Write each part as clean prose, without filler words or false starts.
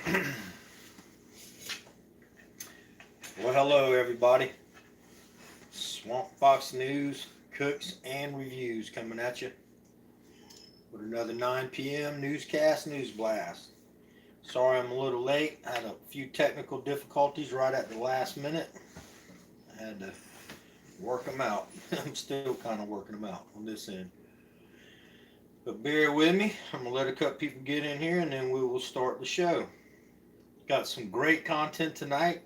Well, hello everybody. Swamp Fox News, Cooks and Reviews coming at you with another 9 p.m. newscast news blast. Sorry I'm a little late. I had a few technical difficulties right at the last minute. I had to work them out. I'm still kind of working them out on this end. But bear with me. I'm going to let a couple people get in here and then we will start the show. Got some great content tonight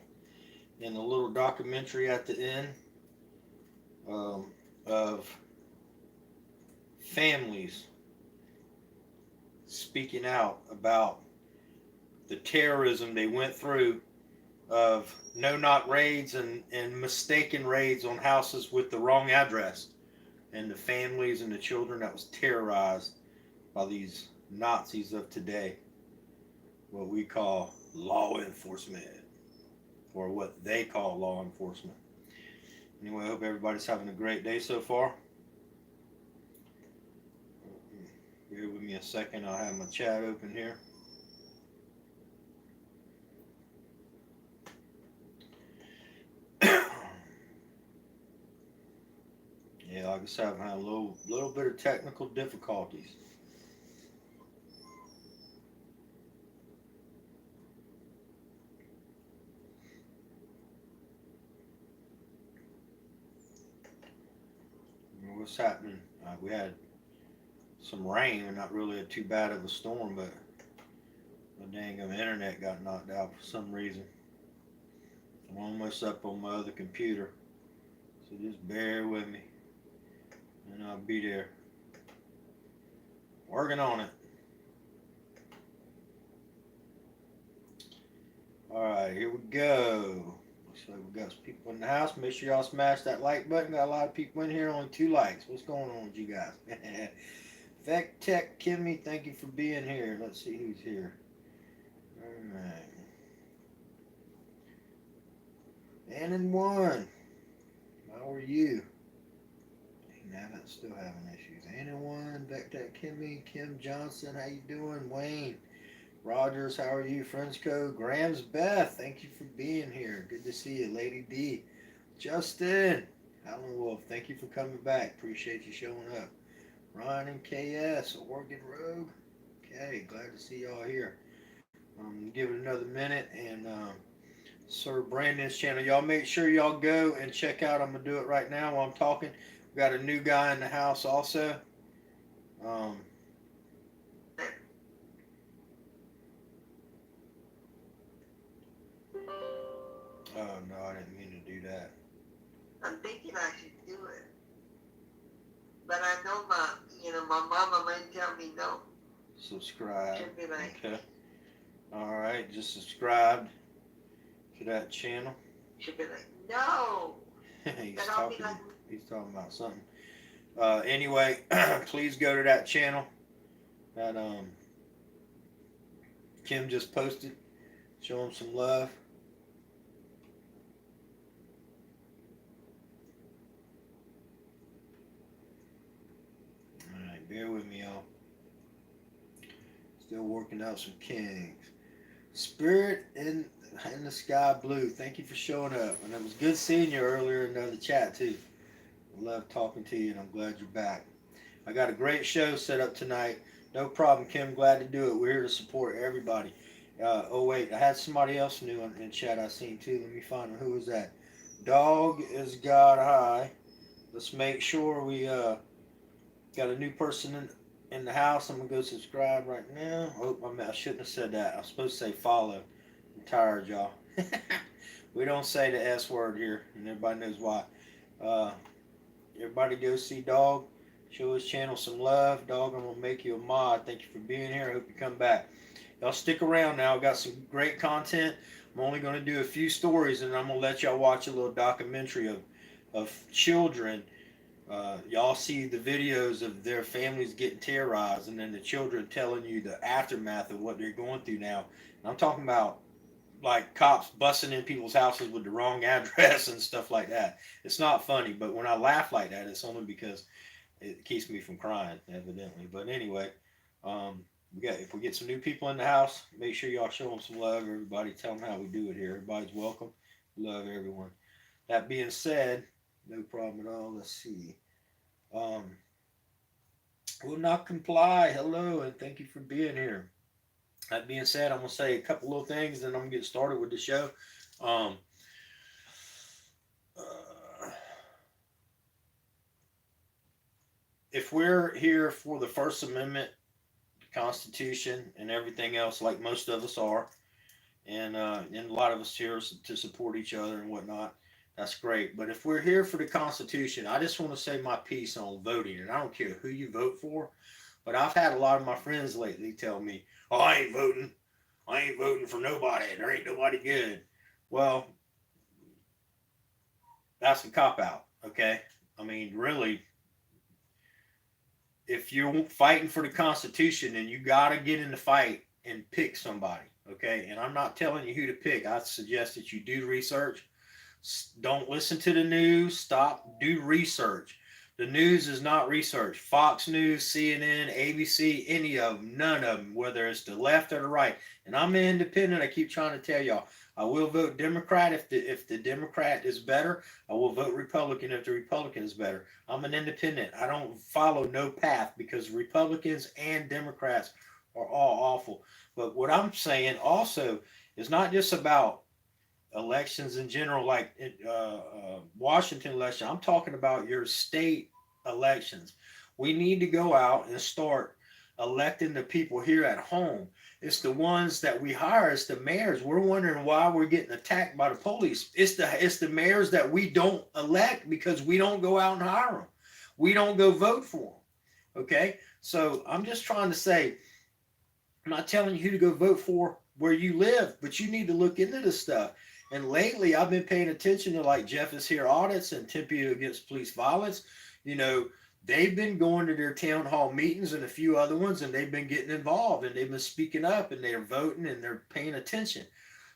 and a little documentary at the end of families speaking out about the terrorism they went through of no-knock raids and mistaken raids on houses with the wrong address, and the families and the children that was terrorized by these Nazis of today, what we call law enforcement, or what they call law enforcement. Anyway, I hope everybody's having a great day so far. Bear with me a second. I'll have my chat open here. Yeah, like I said, I've had a little bit of technical difficulties. What's happening? We had some rain, and not really too bad of a storm, but my dang internet got knocked out for some reason. I'm almost up on my other computer, so just bear with me, and I'll be there. Working on it. Alright, here we go. Looks like we got some people in the house. Make sure y'all smash that like button. Got a lot of people in here, only 2 likes. What's going on with you guys? Vec Tech Kimmy, thank you for being here. Let's see who's here. Alright. And 1. How are you? Dang, still having issues. And 1, Vec Tech Kimmy, Kim Johnson, how you doing? Wayne Rogers, how are you? Frenchco, Grams Beth, thank you for being here. Good to see you. Lady D, Justin, Alan Wolf, thank you for coming back. Appreciate you showing up. Ryan and KS, Oregon Rogue. Okay, glad to see y'all here. Give it another minute and Sir Brandon's channel. Y'all make sure y'all go and check out. I'm gonna do it right now while I'm talking. We got a new guy in the house also. Oh no, I didn't mean to do that. I'm thinking I should do it. But I know my mama might tell me no. Subscribe. She'll be like, okay. Alright, just subscribe to that channel. She'll be like, no. he's talking about something. Anyway, please go to that channel that Kim just posted. Show him some love. Alright, bear with me, y'all. Still working out some kings. Spirit in the Sky Blue, thank you for showing up. And it was good seeing you earlier in the chat too. I love talking to you and I'm glad you're back. I got a great show set up tonight. No problem, Kim. Glad to do it. We're here to support everybody. Oh wait, I had somebody else new in chat I seen too. Let me find them. Who was that? Dog is God High. Let's make sure we got a new person in the house. I'm gonna go subscribe right now. Oh, I shouldn't have said that. I was supposed to say follow. I'm tired, y'all. We don't say the S word here, and everybody knows why. Everybody go see Dog. Show his channel some love. Dog, I'm gonna make you a mod. Thank you for being here. I hope you come back. Y'all stick around now. I got some great content. I'm only gonna do a few stories, and I'm gonna let y'all watch a little documentary of children. Y'all see the videos of their families getting terrorized, and then the children telling you the aftermath of what they're going through now. And I'm talking about like cops busting in people's houses with the wrong address and stuff like that. It's not funny, but when I laugh like that, it's only because it keeps me from crying, evidently. But anyway, If we get some new people in the house, make sure y'all show them some love. Everybody, tell them how we do it here. Everybody's welcome. Love everyone. That being said, no problem at all. Let's see. Um, will not comply. Hello, and thank you for being here. That being said, I'm gonna say a couple little things, then I'm gonna get started with the show. Um, uh, if we're here for the First Amendment, Constitution, and everything else, like most of us are, and a lot of us here to support each other and whatnot, that's great. But if we're here for the Constitution, I just want to say my piece on voting, and I don't care who you vote for. But I've had a lot of my friends lately tell me, "Oh, I ain't voting. I ain't voting for nobody. There ain't nobody good." Well, that's a cop out. Okay, I mean, really, if you're fighting for the Constitution, then you got to get in the fight and pick somebody. Okay, and I'm not telling you who to pick. I suggest that you do research. Don't listen to the news. Stop. Do research. The news is not research. Fox News, CNN, ABC, any of them, none of them, whether it's the left or the right. And I'm an independent. I keep trying to tell y'all. I will vote Democrat if the Democrat is better. I will vote Republican if the Republican is better. I'm an independent. I don't follow no path because Republicans and Democrats are all awful. But what I'm saying also is not just about elections in general, like Washington election. I'm talking about your state elections. We need to go out and start electing the people here at home. It's the ones that we hire. It's the mayors. We're wondering why we're getting attacked by the police. It's the mayors that we don't elect because we don't go out and hire them. We don't go vote for them. Okay, so I'm just trying to say, I'm not telling you who to go vote for where you live, but you need to look into this stuff. And lately, I've been paying attention to like Jeff is Here audits and Tempe Against Police Violence. You know, they've been going to their town hall meetings and a few other ones, and they've been getting involved and they've been speaking up and they're voting and they're paying attention.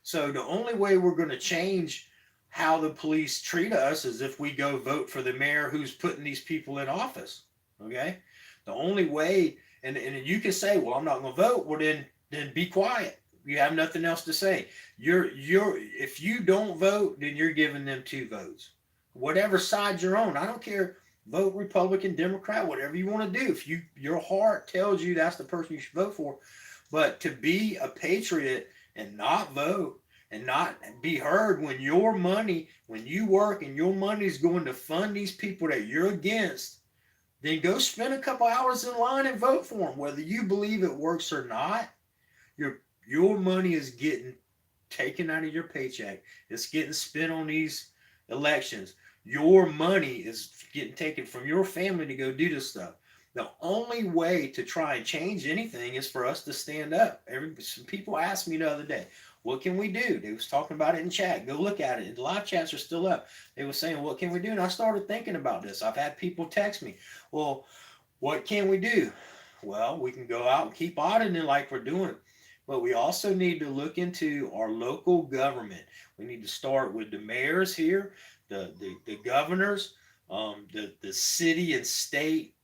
So the only way we're going to change how the police treat us is if we go vote for the mayor who's putting these people in office. Okay, the only way, and you can say, well, I'm not going to vote. Well, then be quiet. You have nothing else to say. If you don't vote, then you're giving them 2 votes. Whatever side you're on, I don't care. Vote Republican, Democrat, whatever you want to do. If your heart tells you that's the person you should vote for, but to be a patriot and not vote and not be heard when your money, when you work and your money is going to fund these people that you're against, then go spend a couple hours in line and vote for them. Whether you believe it works or not, your money is getting taken out of your paycheck. It's getting spent on these elections. Your money is getting taken from your family to go do this stuff. The only way to try and change anything is for us to stand up. Some people asked me the other day, what can we do? They was talking about it in chat. Go look at it. The live chats are still up. They were saying, what can we do? And I started thinking about this. I've had people text me, well, what can we do? Well, we can go out and keep auditing like we're doing it. But we also need to look into our local government. We need to start with the mayors here, the governors, the city and state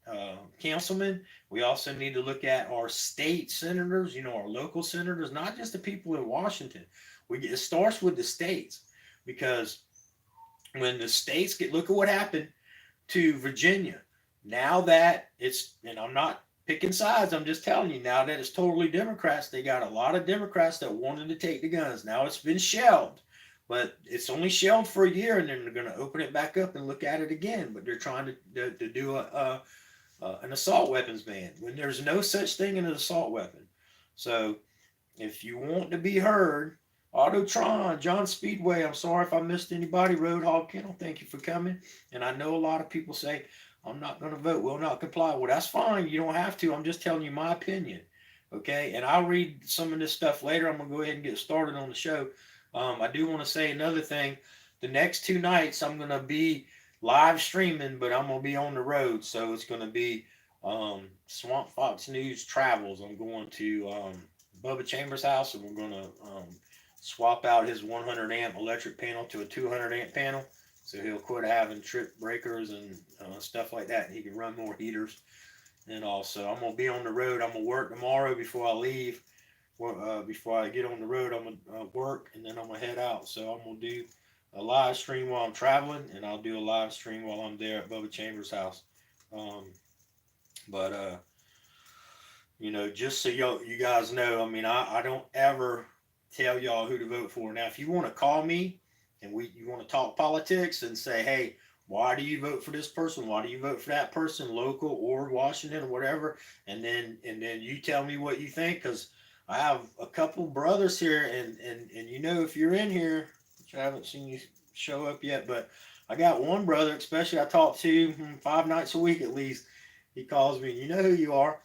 councilmen. We also need to look at our state senators, our local senators, not just the people in Washington. It starts with the states, because when the states look at what happened to Virginia. Now that and I'm not picking sides, I'm just telling you, now that it's totally Democrats, they got a lot of Democrats that wanted to take the guns. Now it's been shelved, but it's only shelved for a year, and then they're going to open it back up and look at it again. But they're trying to do an assault weapons ban when there's no such thing as an assault weapon. So if you want to be heard, Autotron, John Speedway, I'm sorry if I missed anybody. Roadhog Kennel, thank you for coming. And I know a lot of people say, I'm not going to vote, will not comply. Well, that's fine. You don't have to. I'm just telling you my opinion. Okay. And I'll read some of this stuff later. I'm going to go ahead and get started on the show. I do want to say another thing. The next 2 nights, I'm going to be live streaming, but I'm going to be on the road. So it's going to be Swamp Fox News Travels. I'm going to Bubba Chambers' house, and we're going to swap out his 100 amp electric panel to a 200 amp panel. So he'll quit having trip breakers and stuff like that. He can run more heaters. And also, I'm gonna be on the road. I'm gonna work tomorrow before I leave. Before I get on the road, I'm gonna work, and then I'm gonna head out. So I'm gonna do a live stream while I'm traveling, and I'll do a live stream while I'm there at Bubba Chambers' house. Um, but just so you guys know, I mean, I don't ever tell y'all who to vote for. Now, if you want to call me and you want to talk politics and say, hey, why do you vote for this person? Why do you vote for that person, local or Washington or whatever? And then you tell me what you think, because I have a couple brothers here, and if you're in here, which I haven't seen you show up yet, but I got one brother, especially I talk to 5 nights a week at least. He calls me, you know who you are,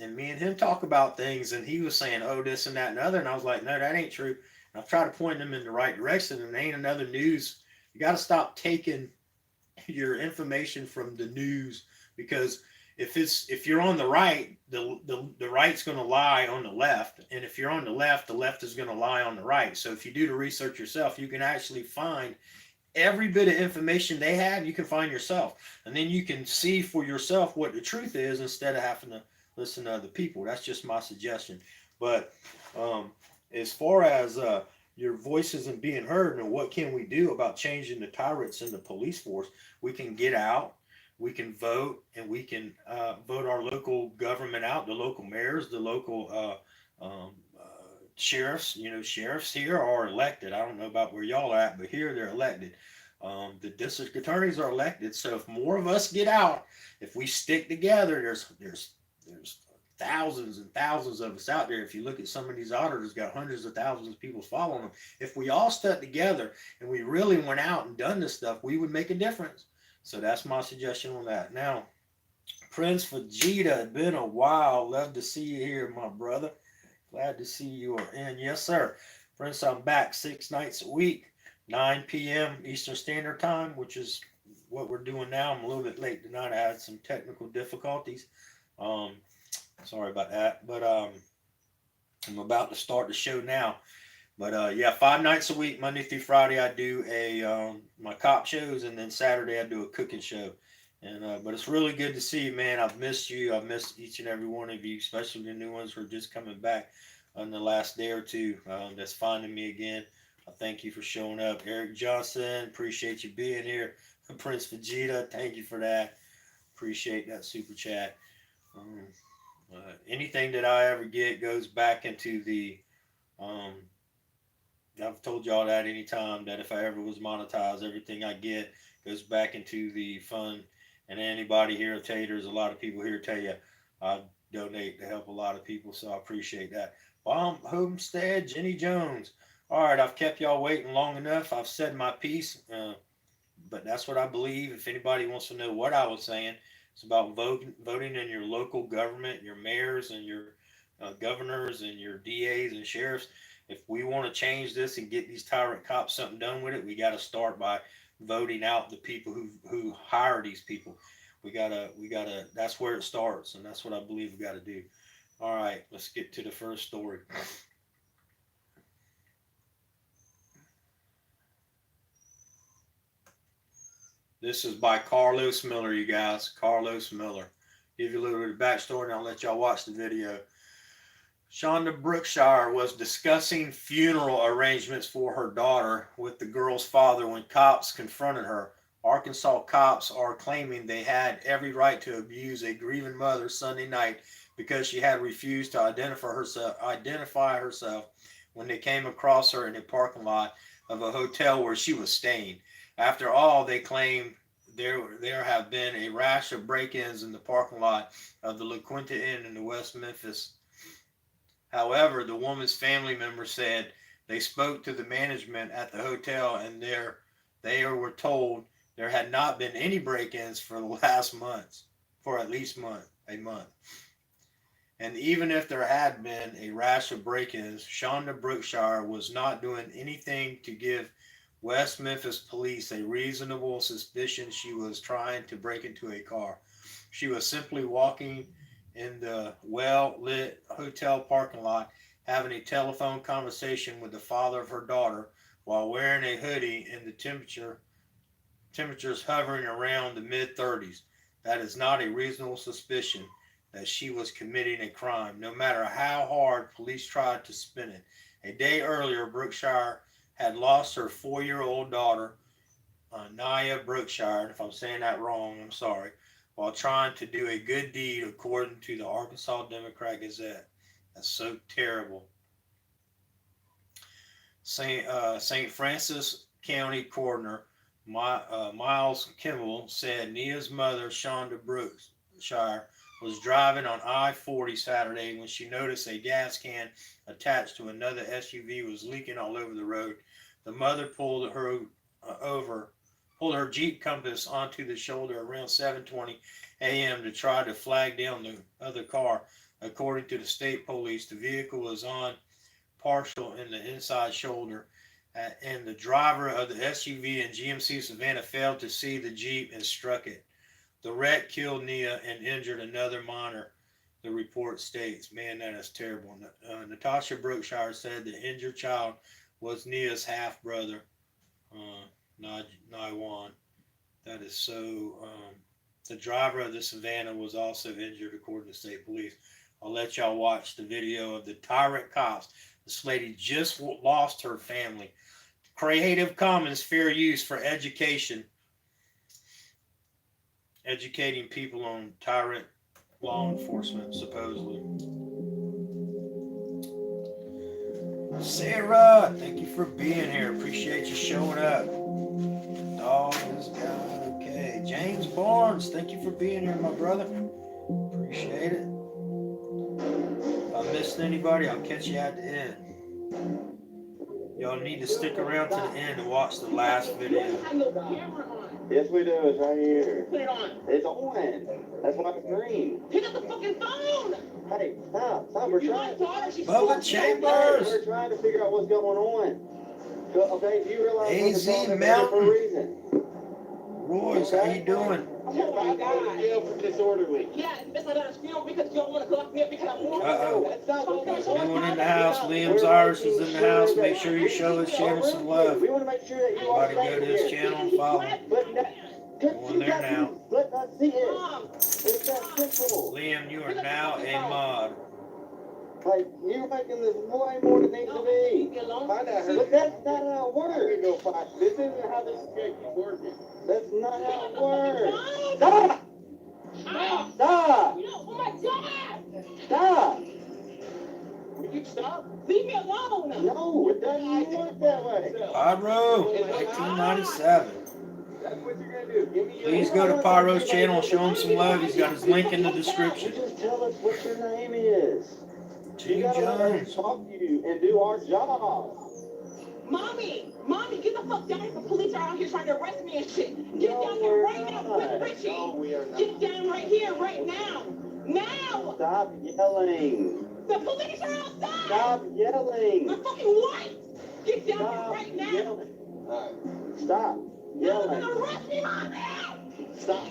and me and him talk about things, and he was saying, oh, this and that and other, and I was like, no, that ain't true. And I've tried to point them in the right direction, and it ain't another news. You got to stop taking your information from the news, because if you're on the right, the right's going to lie on the left, and if you're on the left is going to lie on the right. So if you do the research yourself, you can actually find every bit of information they have, you can find yourself, and then you can see for yourself what the truth is instead of having to listen to other people. That's just my suggestion. But um, as far as your voice isn't being heard, and what can we do about changing the tyrants in the police force? We can get out, we can vote, and we can vote our local government out, the local mayors, the local sheriffs. Sheriffs here are elected. I don't know about where y'all are at, but here they're elected. The district attorneys are elected. So if more of us get out, if we stick together, there's thousands and thousands of us out there. If you look at some of these auditors, got hundreds of thousands of people following them. If we all stuck together and we really went out and done this stuff, we would make a difference. So that's my suggestion on that. Now, Prince Vegeta, it's been a while. Love to see you here, my brother. Glad to see you are in. Yes, sir. Prince, I'm back 6 nights a week, 9 p.m. Eastern Standard Time, which is what we're doing now. I'm a little bit late tonight. I had some technical difficulties. Um, Sorry about that. But I'm about to start the show now. But yeah, 5 nights a week, Monday through Friday, I do my cop shows, and then Saturday I do a cooking show. And but it's really good to see you, man. I've missed you. I've missed each and every one of you, especially the new ones who are just coming back on the last day or two. That's finding me again. I thank you for showing up, Eric Johnson. Appreciate you being here. Prince Vegeta, thank you for that. Appreciate that super chat. Um, Anything that I ever get goes back into the um, I've told y'all that anytime that if I ever was monetized, everything I get goes back into the fund. And anybody here will tell you, there's a lot of people here tell you I donate to help a lot of people, so I appreciate that. Bomb Homestead, Jenny Jones. All right, I've kept y'all waiting long enough. I've said my piece, but that's what I believe. If anybody wants to know what I was saying, it's about voting in your local government, your mayors and your governors and your DAs and sheriffs. If we want to change this and get these tyrant cops something done with it, we got to start by voting out the people who hire these people. We gotta. That's where it starts, and that's what I believe we got to do. All right, let's get to the first story. This is by Carlos Miller, you guys. Carlos Miller. Give you a little bit of backstory, and I'll let y'all watch the video. Shonda Brookshire was discussing funeral arrangements for her daughter with the girl's father when cops confronted her. Arkansas cops are claiming they had every right to abuse a grieving mother Sunday night because she had refused to identify herself when they came across her in a parking lot of a hotel where she was staying. After all, they claim there have been a rash of break-ins in the parking lot of the La Quinta Inn in the West Memphis. However, the woman's family members said they spoke to the management at the hotel, and they were told there had not been any break-ins for the last months, for at least a month. And even if there had been a rash of break-ins, Shonda Brookshire was not doing anything to give West Memphis police a reasonable suspicion she was trying to break into a car. She was simply walking in the well-lit hotel parking lot, having a telephone conversation with the father of her daughter while wearing a hoodie and the temperatures hovering around the mid-30s. That is not a reasonable suspicion. that she was committing a crime, no matter how hard police tried to spin it. A day earlier, Brookshire had lost her 4-year-old daughter, Nia Brookshire. If I'm saying that wrong, I'm sorry. While trying to do a good deed, according to the Arkansas Democrat Gazette. That's so terrible. St. Francis County Coroner Miles Kimball said Nia's mother, Shonda Brookshire, was driving on I-40 Saturday when she noticed a gas can attached to another SUV was leaking all over the road. The mother pulled her Jeep Compass onto the shoulder around 7:20 a.m. to try to flag down the other car. According to the state police, the vehicle was on partial in the inside shoulder, and the driver of the SUV and GMC Savannah failed to see the Jeep and struck it. The wreck killed Nia and injured another minor, the report states. Man, that is terrible. Natasha Brookshire said the injured child was Nia's half-brother, Naiwan. That is so... the driver of the Savannah was also injured, according to state police. I'll let y'all watch the video of the Tyrant cops. This lady just lost her family. Creative Commons fair use for education. Educating people on Tyrant law enforcement, supposedly. Sarah, thank you for being here. Appreciate you showing up. Dog is gone. Okay. James Barnes, thank you for being here, my brother. Appreciate it. If I missed anybody, I'll catch you at the end. Y'all need to stick around to the end and watch the last video. Yes, we do. It's right here. Put it on. It's on. That's why it's green. Pick up the fucking phone! Hey, stop. We're trying. Bubba Chambers! We're trying to figure out what's going on. Okay, do you realize AZ for a Mountain. reason? Royce, how you doing? Oh my God. Jail for disorderly. Yeah, it's like that spiel because you don't want to lock me up because I'm more. Uh-oh. That's not okay. Anyone in the house? Liam's Irish is in the house. Make sure you show his channel some love. We want to make sure that you are Everybody go to his channel and follow him. Go on there now. Let us see it. It's that simple. Liam, you are now a mod. Like, you're making this way more than it needs to be. But that's not how it works. This isn't how this is working. That's not how it works. Stop! Stop! Stop! Oh my God! Stop! Will you stop? Leave me alone! No, it doesn't work that way. Pyro, 1997. That's what you're going to do. Give me your Please go to Pyro's channel and show him some love. He's got his link in the You description. just tell us what your name is. T. You gotta let us Jones. talk to you and do our job. Mommy! Get the fuck down here. The police are out here trying to arrest me and shit. Get No, down here we're right now, not. quick, Richie! No, we are not. Get down right here, right now! Now! Stop yelling. The police are outside! Stop yelling. The fucking what? Get down Stop here right now! yelling. Stop You're gonna yelling. arrest me, Mommy! Stop.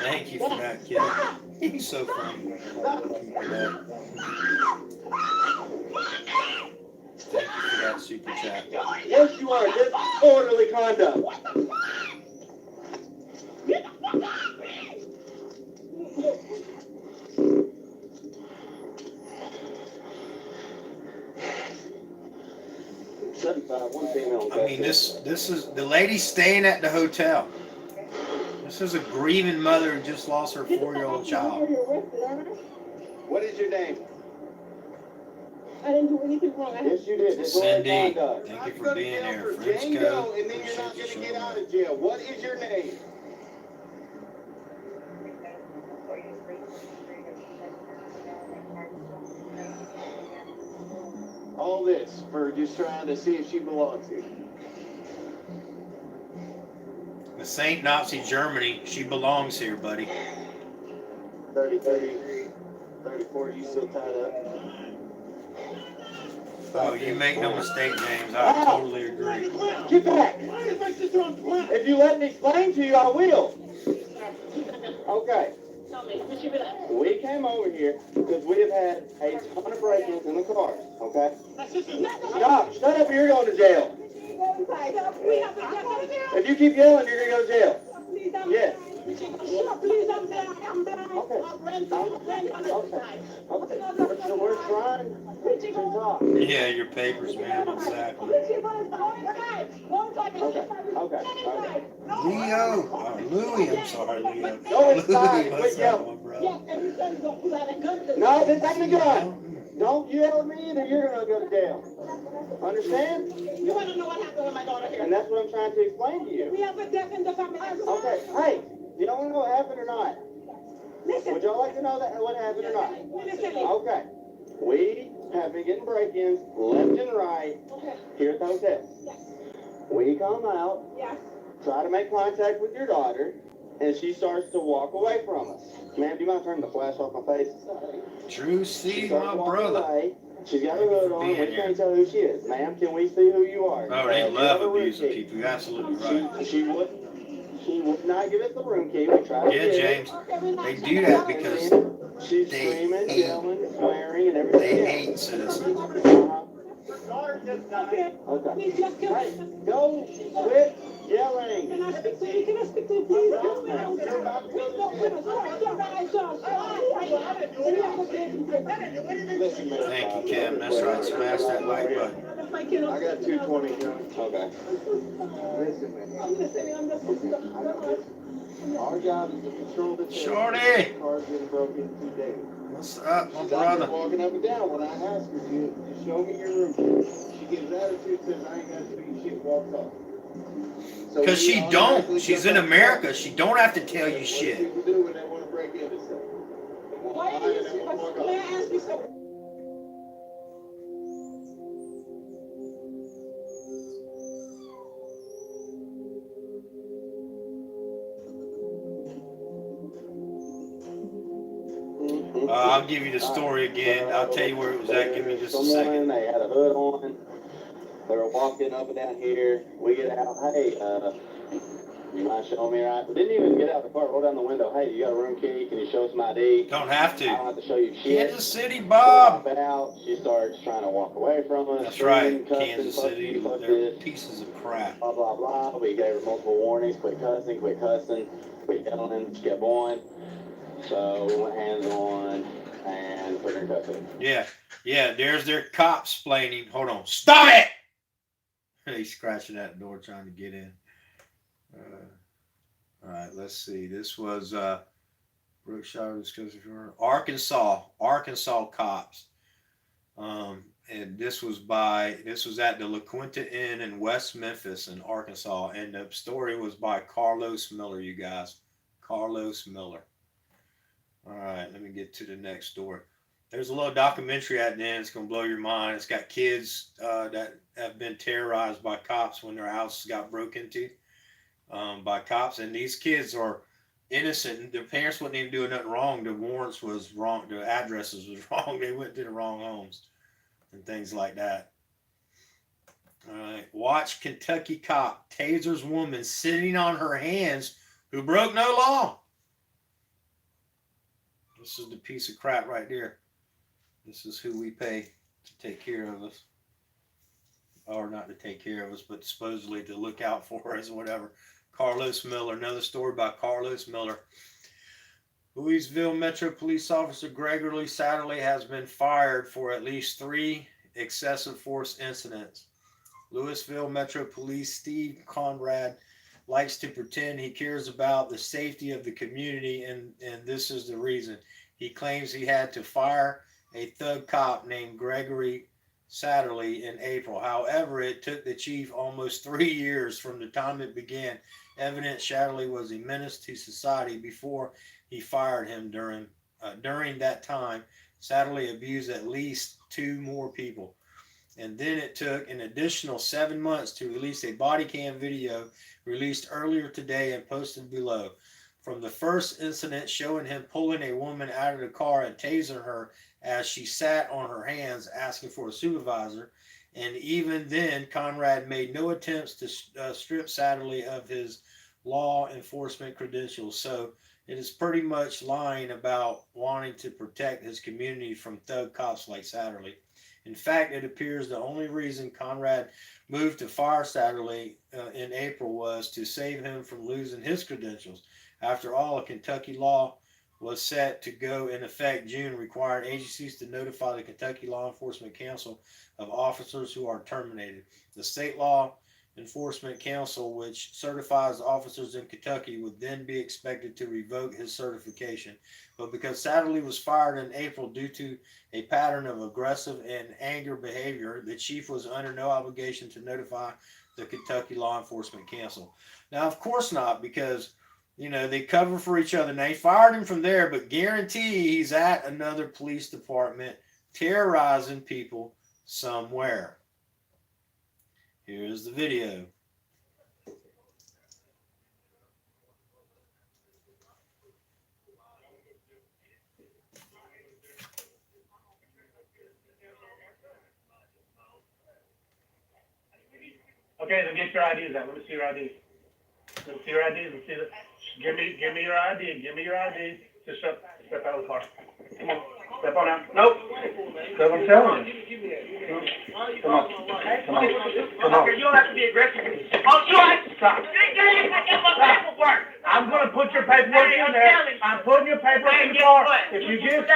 Thank you for that, kid. He's so funny. Keep it up. Thank you for that super chat. Yes, you are. Disorderly conduct. What the fuck? Get the fuck off me! 75, one female. I mean, this is the lady staying at the hotel. This is a grieving mother who just lost her 4-year-old child. What is your name? I didn't do anything wrong. Yes, you did. Disorderly Cindy, conduct. thank you for being here. For French Django, code. and then you're not Appreciate going you to get showing out up. of jail. What is your name? All this for just trying to see if she belongs here. The Saint Nazi Germany, she belongs here, buddy. 30, 34, you still tied up? Oh, you make no mistake, James. I totally agree. Get back! If you let me explain to you, I will. Okay. Tell me, what you been at? We came over here because we have had a ton of break-ins in the cars, okay? Stop! Shut up or you're going to jail. If you keep yelling, you're going to go to jail. Yes. Please, I'm down. Okay. So we're trying to talk. Yeah, your papers, man. Exactly. Okay. Leo. Louie, I'm sorry, Leo. Go inside. Louie, Quit what's up, yelling. my bro? No, this ain't a gun. Don't yell at me either. You're gonna go to jail. Understand? You want to know what happened with my daughter here? And that's what I'm trying to explain to you. We have a death in the family. Okay. Hey, do y'all want to know what happened or not? Listen. Would y'all like to know that what happened or not? Listen. Okay. We have been getting break-ins left and right here at the hotel. Yes. We come out, Yes. try to make contact with your daughter, and she starts to walk away from us. Ma'am, do you mind turning the flash off my face? True She C, starts my walking brother. away. She's got her hood on. We Being here. can't tell who she is. Ma'am, can we see who you are? Oh, they You love have a room abusing key. people. You're absolutely right. She would not give us the room key. We tried to Yeah, get James. it. They do that because She's they screaming, hate- yelling, swearing, and everything they else. hate citizens. Okay. Hey, go quit yelling. Can I speak to you? Can I speak to you, please? Yes, ma'am. You're about to go to jail. Listen, man. Thank you, Kim. That's right. Smash that like button. I got 220. Okay. Listen, man. Our job is to control the Shorty! cars getting broken today. What's up, my She's out there brother? walking up and down. When I ask her to show me your room key, she gives attitude, says I ain't got to speak shit, walks off. So Because we she don't. automatically She's jump in out the America. car. She don't have to tell you What do shit. people do when they want to break into stuff? Why are you may I ask you something? I'll give you the story again. I'll tell you where it was at. Give me just a second. They had a hood on. They were walking up and down here. We get out. Hey, you mind showing me your ID? Didn't even get out of the car. Roll down the window. Hey, you got a room key? Can you show us my ID? Don't have I to. don't have to show you shit. Kansas City, So we Bob. hop out. She starts trying to walk away from us. That's right. screaming, cussing, Kansas fuck City. you, fuck They're this, pieces of crap. blah, blah, blah. We gave her multiple warnings. Quit cussing, quit cussing. Quit yelling. She kept on. So we went hands on and put her in custody. Yeah. Yeah, there's their cops explaining. Hold on. Stop it! He's scratching at the door trying to get in. All right, let's see. This was Brookshire, Arkansas cops. And this was at the La Quinta Inn in West Memphis in Arkansas. And the story was by Carlos Miller, you guys. Carlos Miller. All right, let me get to the next story. There's a little documentary at the end. It's going to blow your mind. It's got kids that have been terrorized by cops when their house got broke into by cops. And these kids are innocent. Their parents wasn't even doing nothing wrong. The warrants was wrong. The addresses was wrong. They went to the wrong homes and things like that. All right. Watch Kentucky cop tasers woman sitting on her hands who broke no law. This is the piece of crap right there. This is who we pay to take care of us. Or not to take care of us, but supposedly to look out for us or whatever. Carlos Miller. Another story by Carlos Miller. Louisville Metro Police Officer Gregory Satterley has been fired for at least 3 excessive force incidents. Louisville Metro Police Steve Conrad likes to pretend he cares about the safety of the community, and this is the reason. He claims he had to fire a thug cop named Gregory Satterley in April. However, it took the chief almost 3 years from the time it began. Evidence Satterley was a menace to society before he fired him. During that time, Satterley abused at least 2 more people. And then it took an additional 7 months to release a body cam video released earlier today and posted below. From the first incident showing him pulling a woman out of the car and tasering her as she sat on her hands asking for a supervisor. And even then, Conrad made no attempts to strip Satterley of his law enforcement credentials. So it is pretty much lying about wanting to protect his community from thug cops like Satterley. In fact, it appears the only reason Conrad moved to fire Satterley in April was to save him from losing his credentials. After all, a Kentucky law was set to go in effect June, requiring agencies to notify the Kentucky Law Enforcement Council of officers who are terminated. The State Law Enforcement Council, which certifies officers in Kentucky, would then be expected to revoke his certification. But because Satterley was fired in April due to a pattern of aggressive and anger behavior, the chief was under no obligation to notify the Kentucky Law Enforcement Council. Now, of course not, because they cover for each other. Now, he fired him from there, but guarantee he's at another police department terrorizing people somewhere. Here's the video. Okay, then get your IDs out. Let me see your IDs. Let me see your IDs. Let's see the. Give me your ID. Give me your ID. Just step out of the car. Come on. Step on out. Nope. That's what I'm telling you. Come on. Come on. Come on. You don't have to be aggressive. Oh, you don't have to stop. I'm going to put your paperwork in there. I'm putting your paperwork in the car. If you get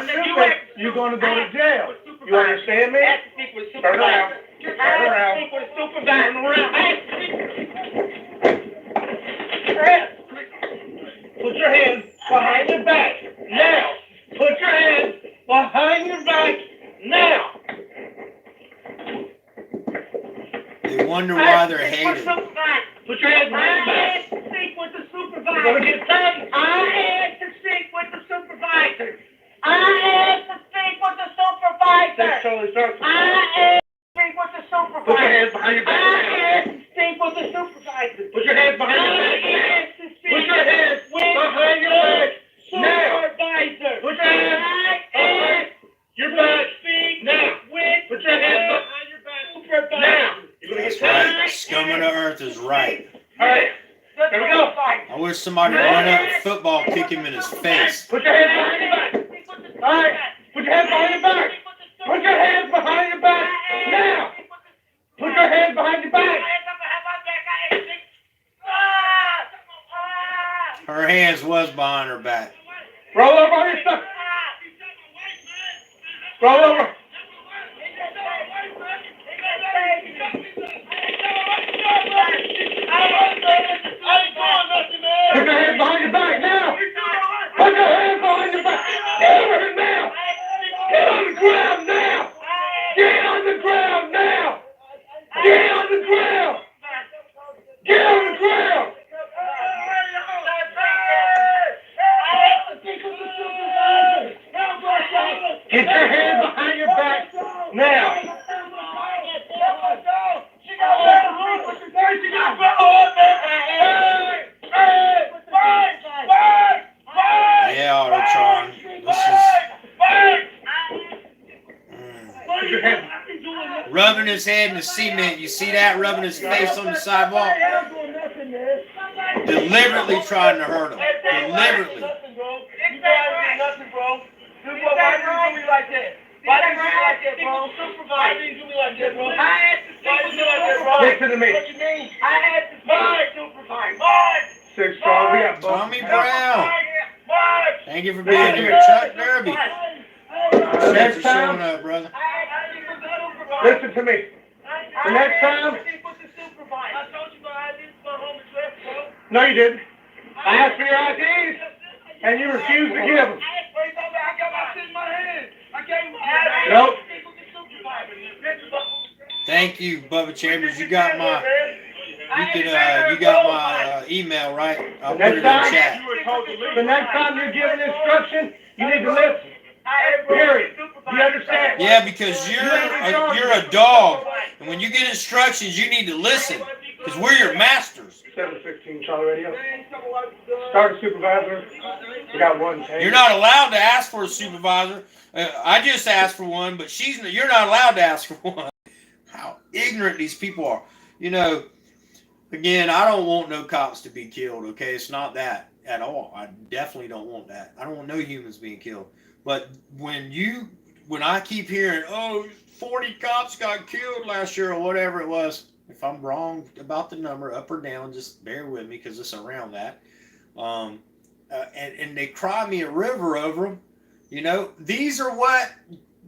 stupid, you're going to go to jail. You understand me? Turn around. Turn around. Turn around. Put your hands behind your back now. Put your hands behind your back now. They wonder why they're hated. Put your hands behind your back. I had to speak with the supervisor. You're going to get paid. I had to speak with the supervisor. I had to speak with the supervisor. That's Charlie Starks. I had to speak with the supervisor. Put your hands behind your back. I had to speak with the supervisor. Put your hands behind your back. Put your hands behind your back. Now. Supervisor. Put your hands behind your back. Now. Put your hands behind your back. Supervisor. Now. That's right. Scum of the earth is right. All right. There we go. I wish somebody would run up and football kick him in his face. Put your hands behind your back. All right. Put your hands behind your back. Put your hands behind your back. Now. Put your hands behind your back. Her hands was behind her back. Roll over on your stomach. Roll over. Put your hands behind your back now. Put your hands behind your back. Get over here now. Get on the ground now. Get on the ground now. Get on the ground. Get on the ground. Get your hands behind your back now. Yeah, Autotron. This is rubbing his head in the cement. You see that? Rubbing his face on the sidewalk. Deliberately trying to hurt him. Deliberately. Listen to me. Six strong. We got both. Tommy Brown. Thank you for being here. Chuck Derby. Thanks for showing up, brother. Listen to me. The next time. No, you didn't. I asked for your IDs, and you refused to give them. Nope. Thank you, Bubba Chambers. You got my email, right? I'll put it in the chat. The next time you're giving instruction, you need to listen. Period. You understand? Yeah, because you're a dog, and when you get instructions, you need to listen, because we're your masters. 716 Charlie Radio. Start a supervisor. We got one. You're not allowed to ask for a supervisor. I just asked for one, but you're not allowed to ask for one. How ignorant these people are. Again, I don't want no cops to be killed, okay? It's not that at all. I definitely don't want that. I don't want no humans being killed. But when I keep hearing, 40 cops got killed last year or whatever it was, if I'm wrong about the number, up or down, just bear with me because it's around that. and they cry me a river over them. You know, these are what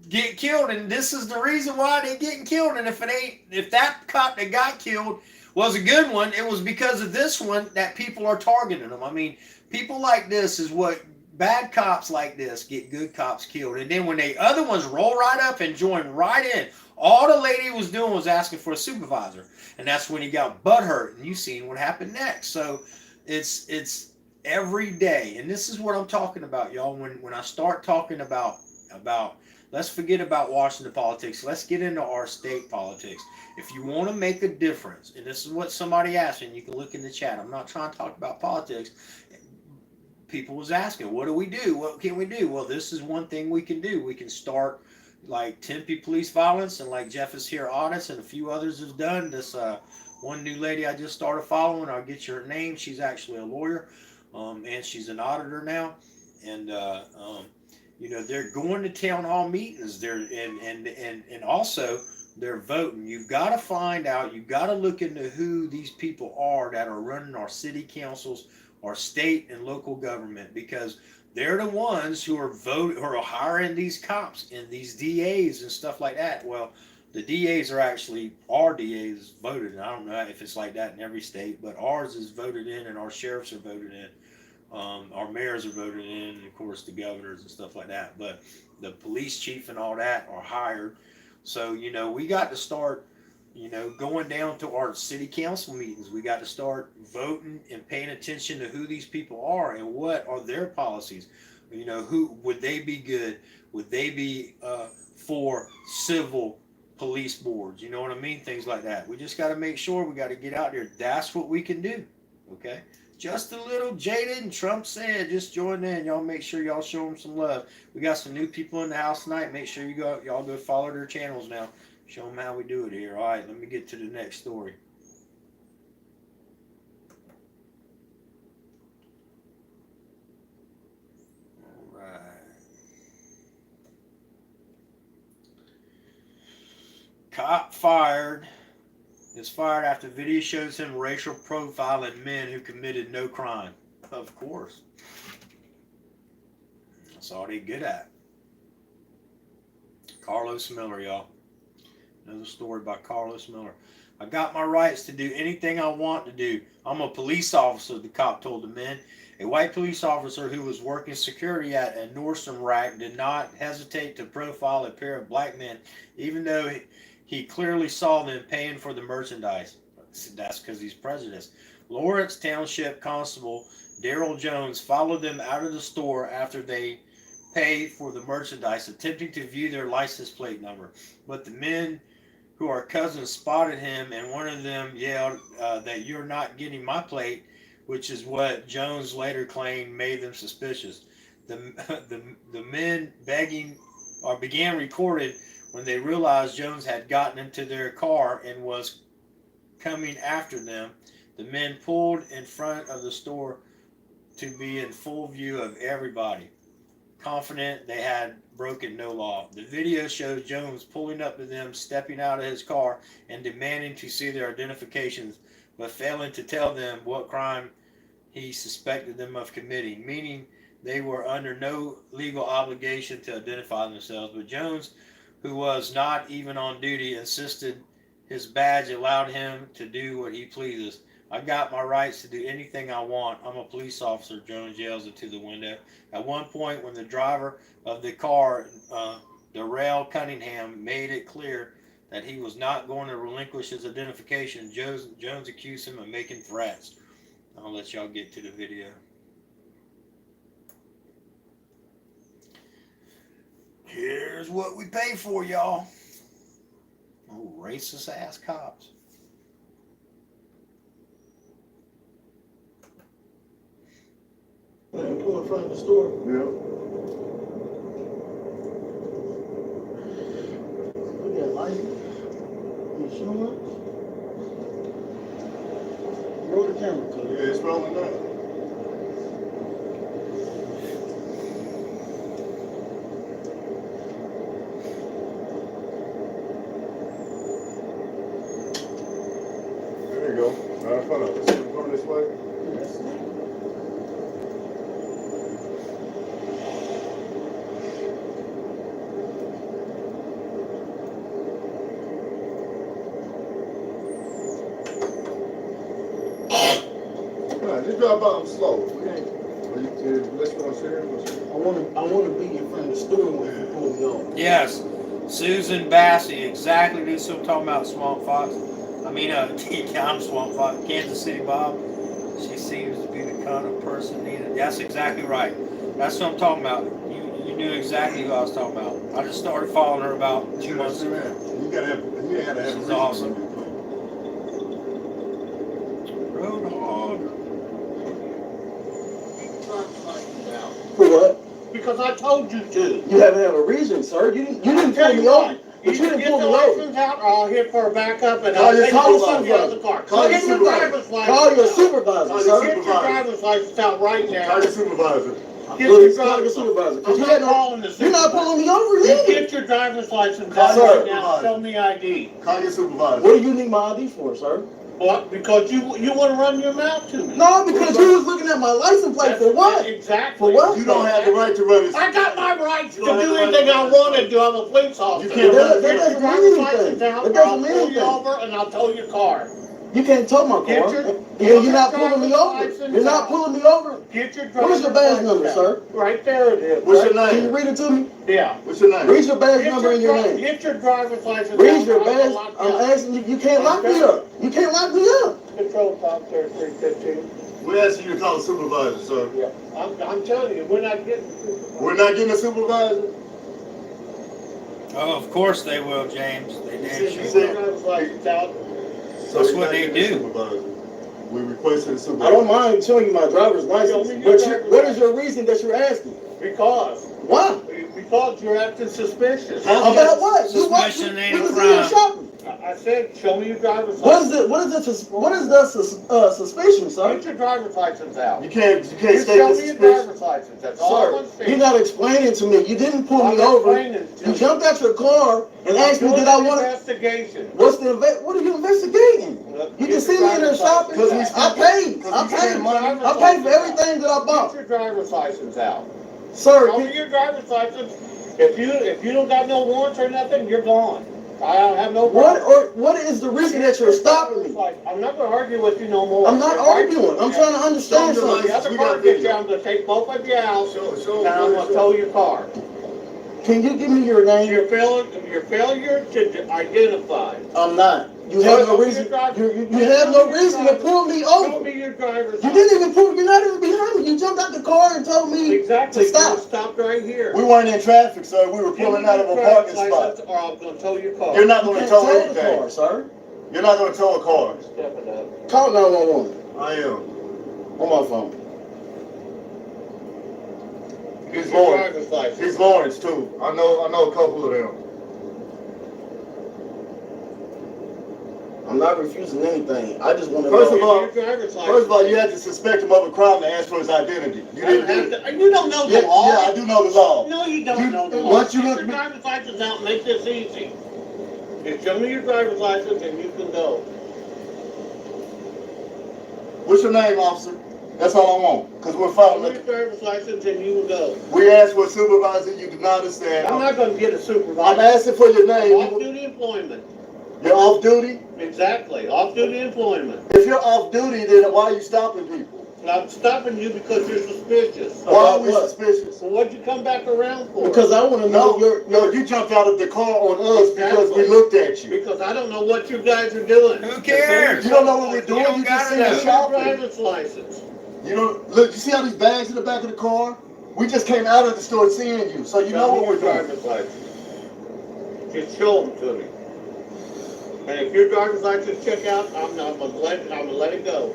get killed, and this is the reason why they getting killed. And if that cop that got killed was a good one, it was because of this one that people are targeting them. I mean, people like this is what bad cops like this get good cops killed. And then when they other ones roll right up and join right in, all the lady was doing was asking for a supervisor, and that's when he got butthurt. And you seen what happened next. So it's every day, and this is what I'm talking about, y'all. When I start talking about let's forget about Washington politics. Let's get into our state politics. If you want to make a difference, and this is what somebody asked, and you can look in the chat. I'm not trying to talk about politics. People was asking, what do we do? What can we do? Well, this is one thing we can do. We can start like Tempe police violence, and like Jeff is here audits, and a few others have done this. One new lady I just started following. I'll get your name. She's actually a lawyer, and she's an auditor now. And you know, they're going to town hall meetings. They're and also they're voting. You've got to find out. You've got to look into who these people are that are running our city councils, our state and local government, because they're the ones who are hiring these cops and these DAs and stuff like that. Well, the DAs are actually, our DAs voted. I don't know if it's like that in every state, but ours is voted in, and our sheriffs are voted in. Our mayors are voted in, and of course the governors and stuff like that. But the police chief and all that are hired. So, you know, we got to start, you know, going down to our city council meetings. We got to start voting and paying attention to who these people are and what are their policies. You know, who would they be good? Would they be for civil police boards? You know what I mean? Things like that. We just got to make sure we got to get out there. That's what we can do. Okay. Just a little jaded, and Trump said, just join in. Y'all make sure y'all show them some love. We got some new people in the house tonight. Make sure y'all go follow their channels now. Show them how we do it here. All right, let me get to the next story. All right. Cop is fired after video shows him racial profiling men who committed no crime. Of course. That's all they good at. Carlos Miller, y'all. Another story by Carlos Miller. I got my rights to do anything I want to do. I'm a police officer, the cop told the men. A white police officer who was working security at a Nordstrom rack did not hesitate to profile a pair of black men, even though he clearly saw them paying for the merchandise. That's because he's prejudiced. Lawrence Township Constable Daryl Jones followed them out of the store after they paid for the merchandise, attempting to view their license plate number. But the men who are cousins spotted him, and one of them yelled that you're not getting my plate, which is what Jones later claimed made them suspicious. The men began recording when they realized Jones had gotten into their car and was coming after them. The men pulled in front of the store to be in full view of everybody, confident they had broken no law. The video shows Jones pulling up to them, stepping out of his car, and demanding to see their identifications, but failing to tell them what crime he suspected them of committing, meaning they were under no legal obligation to identify themselves. But Jones, who was not even on duty, insisted his badge allowed him to do what he pleases. I got my rights to do anything I want. I'm a police officer, Jones yells into the window. At one point, when the driver of the car, Darrell Cunningham, made it clear that he was not going to relinquish his identification, Jones accused him of making threats. I'll let y'all get to the video. Here's what we pay for, y'all. Oh, racist ass cops. Let me pull in front of the store. Yeah. We got license, insurance. Roll the camera, cuz. Yeah, it's rolling now. There you go. Right in front of us. See him coming this way? Yes. Just drive by them slow. We ain't. Let's go upstairs. I want to be in front of the store when you pull me over. Yes. Susan Bassey, exactly. This is what I'm talking about, Swamp Fox. I mean, I'm Swamp Fox, Kansas City Bob. She seems to be the kind of person needed. That's exactly right. That's what I'm talking about. You knew exactly who I was talking about. I just started following her about 2 months ago. You gotta have. She's awesome. Road hog. For what? Because I told you to. You haven't had a reason, sir. You didn't pull me over. But you didn't pull me over. Out, or I'll hit for a backup and Call I'll your take you out of supervisor. the car. Call your Get your driver's supervisor. license. Call your out. supervisor, Call your sir. Get your driver's license out right now. Call your supervisor. Get Please your call your driver's supervisor. license. Because I'm you not calling the you're not supervisor. pulling me over You either. get your driver's license Call out your right now. supervisor. Show me ID. Call your supervisor. What do you need my ID for, sir? What? Because you want to run your mouth to me. No, because you was looking at my license plate for what? Exactly. For what? You don't have the right to run this. I got my rights to You don't have do the right anything to I run want to this. do. I'm a police officer. can't That Get your doesn't driver's mean license anything. out, That or I'll doesn't mean pull you anything. over and I'll tow your car. You can't tow my Get car. your- And get you're your not pulling me driver's over. license You're not out. pulling me over. Get your What driver's is your badge license number, out. sir? Right there it is. What's your Can you name? read it to me? Yeah. What's your name? Read your badge Get number and your name. Get your driver's license Read out, your or I'll badge. lock you I'm up. asking you. You can't lock me up. You can't lock me up. Control top 3315. We're asking you to call the supervisor, sir. Yeah. I'm telling you, we're not getting. We're not getting a supervisor. Oh, of course they will, James. They You damn see- sure you will. Driver's license out. So That's we're what not they getting a do. supervisor. We requested a I supervisor. don't mind showing you my driver's license, Show me your but driver's what is your reason that you're asking? Because you're acting suspicious. About what? You what? Suspicion We ain't a was in here crime. shopping. I said, show me your driver's What is license. it? What is the suspicion, sir? Get your driver's license out. You can't Just state show the me your suspicion. driver's license. That's all I Sir, want to see. you're not explaining to me. You didn't pull I'm me over. explaining to You you. jumped out your car and asked me Doing did I an want to. investigation. What are you investigating? You Get just see your me in there driver's shopping. license I out. paid. I paid for everything that I Get bought. your driver's license out. Sir, Show me your driver's license. If you don't got no warrants or nothing, you're gone. I don't have no problem. what is the reason that you're stopping me? I'm not going to argue with you no more. I'm not arguing. I'm trying to understand Show me something. The other car gets you, I'm going to take both of you out, and I'm going to tow your car. Can you give me your name? Your failure to identify. I'm not. You have no reason. You have no reason to pull me Show over. me your driver's You didn't even pull. You're not even behind me. You jumped out the car and told me Exactly. to stop. You stopped right here. We weren't in traffic, sir. We were pulling out of a parking spot. Or I'm going to tow your car. You're not You going to can't tow tow the anything. car, sir. You're not going to tow a car. Step it up. Call 911 I am. on my phone. He's Your Lawrence. driver's license. He's Lawrence too. I know a couple of them. I'm not refusing anything. I just want to First know. of all- Your driver's license. First of all, you had to suspect him of a crime and ask for his identity. You I don't didn't have do it. to, you don't know the Yeah, law. yeah, I do know the law. No, you don't You- know the law. once you Get look- your driver's license out and make this easy. Just show me your driver's license and you can go. What's your name, officer? That's all I want. Because we're Show following me your it. driver's license and you can go. We asked for a supervisor. You did not understand. I'm not gonna get a I'm supervisor. asking for your name. Off-duty employment. You're off duty? Exactly, off-duty employment. If you're off duty, then why are you stopping people? And I'm stopping you because you're suspicious. Why are About we what? suspicious? So what'd you come back around for? Because I want to know No, you jumped out of the car on us because we looked at you. Because I don't know what you guys are doing. Who cares? You don't know what we're doing. don't You just gotta seen know. us Show me your shopping. driver's license. You don't look. You see all these bags in the back of the car? We just came out of the store seeing you, so you know Show me what we're your doing. driver's license. Just show them to me. And if your driver's license check out, I'm gonna let it go.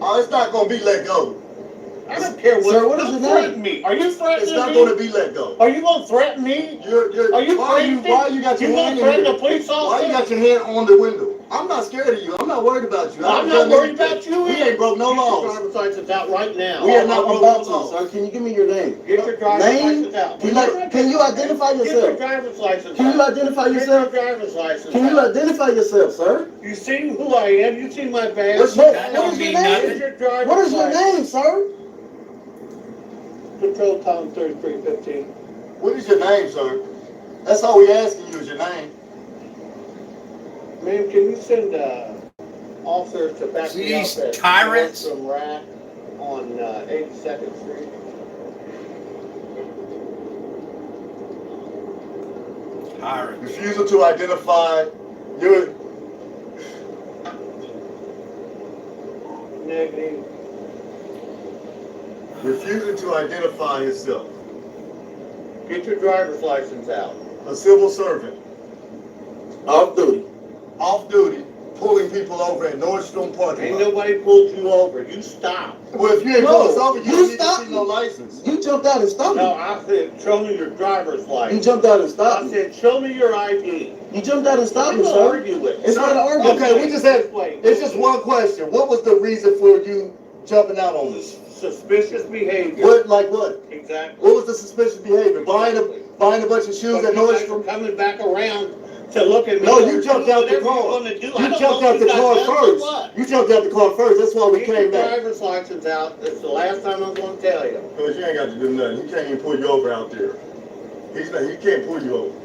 Oh, it's not gonna be let go. I don't care what. Sir, what is don't your threaten name? me. Are you It's threatening not me? gonna be let go. Are you gonna threaten me? You're, Are you why crazy? you got your You hand gonna in threaten here? a police Why officer? you got your hand on the window? I'm not scared of you. I'm not worried about you. I I'm haven't not done worried anything. about you We either. ain't broke no Get your laws. driver's license out right now. We have not I'm broke about no laws. to, sir. Can you give me your name? Get your driver's Name? license out. Can you identify Get your yourself? driver's license Can you out. identify Get your yourself? driver's license Can you out. identify yourself, sir? You see who I am? You see my badge? What That don't is your mean name? Get nothing. your driver's What is your license. name, sir? Control Tom 3315. What is your name, sir? That's all we asking you is your name. Ma'am, can you send officers to back me These up at tyrants. Nordstrom Rack on 82nd Street. Tyrant. Refusal to identify your Negative. refusing to identify yourself. Get your driver's license out. A civil servant. Off duty. Off duty, pulling people over at Nordstrom parking Ain't lot. nobody pulled you over. You stopped. Well, if you ain't No, pull us over, you you don't need to stopped see no me. license. You jumped out and stopped No, me. I said, show me your driver's You license. jumped out and stopped I me. said, show me your ID. You jumped out and stopped me, I'm sir. gonna argue with you. It's not an argument. Okay, we just had, it's just one question. What was the reason for you jumping out on this? Suspicious behavior. What, like what? Exactly. What was the suspicious behavior? Buying a bunch of shoes But at you guys Nordstrom? were coming back around to look at me. No, or you do jumped out the whatever car. you're gonna do. I You don't jumped know out if the you got car guns or first. what. You jumped out the car first. That's why we Get your came back. driver's license out. It's the last time I'm gonna tell you. Because you ain't got to do nothing. He can't even pull you over out there. He can't pull you over.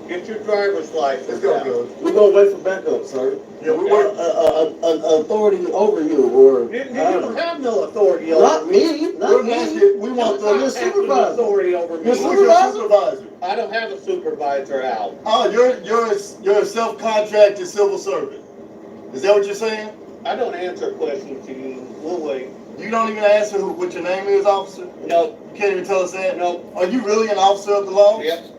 Get your driver's license Let's go, out. girls. We're gonna wait for backup, sir. Yeah, we work. Authority over you, or You don't have no authority over not me. me, We're not me. asking, we want You're the, the supervisor. Authority over me. You're who's your supervisor? I don't have a supervisor out. Oh, you're a self-contracted civil servant. Is that what you're saying? I don't answer questions to you. We'll wait. You don't even answer what your name is, officer? Nope. You can't even tell us that? Nope. Are you really an officer of the law? Yep.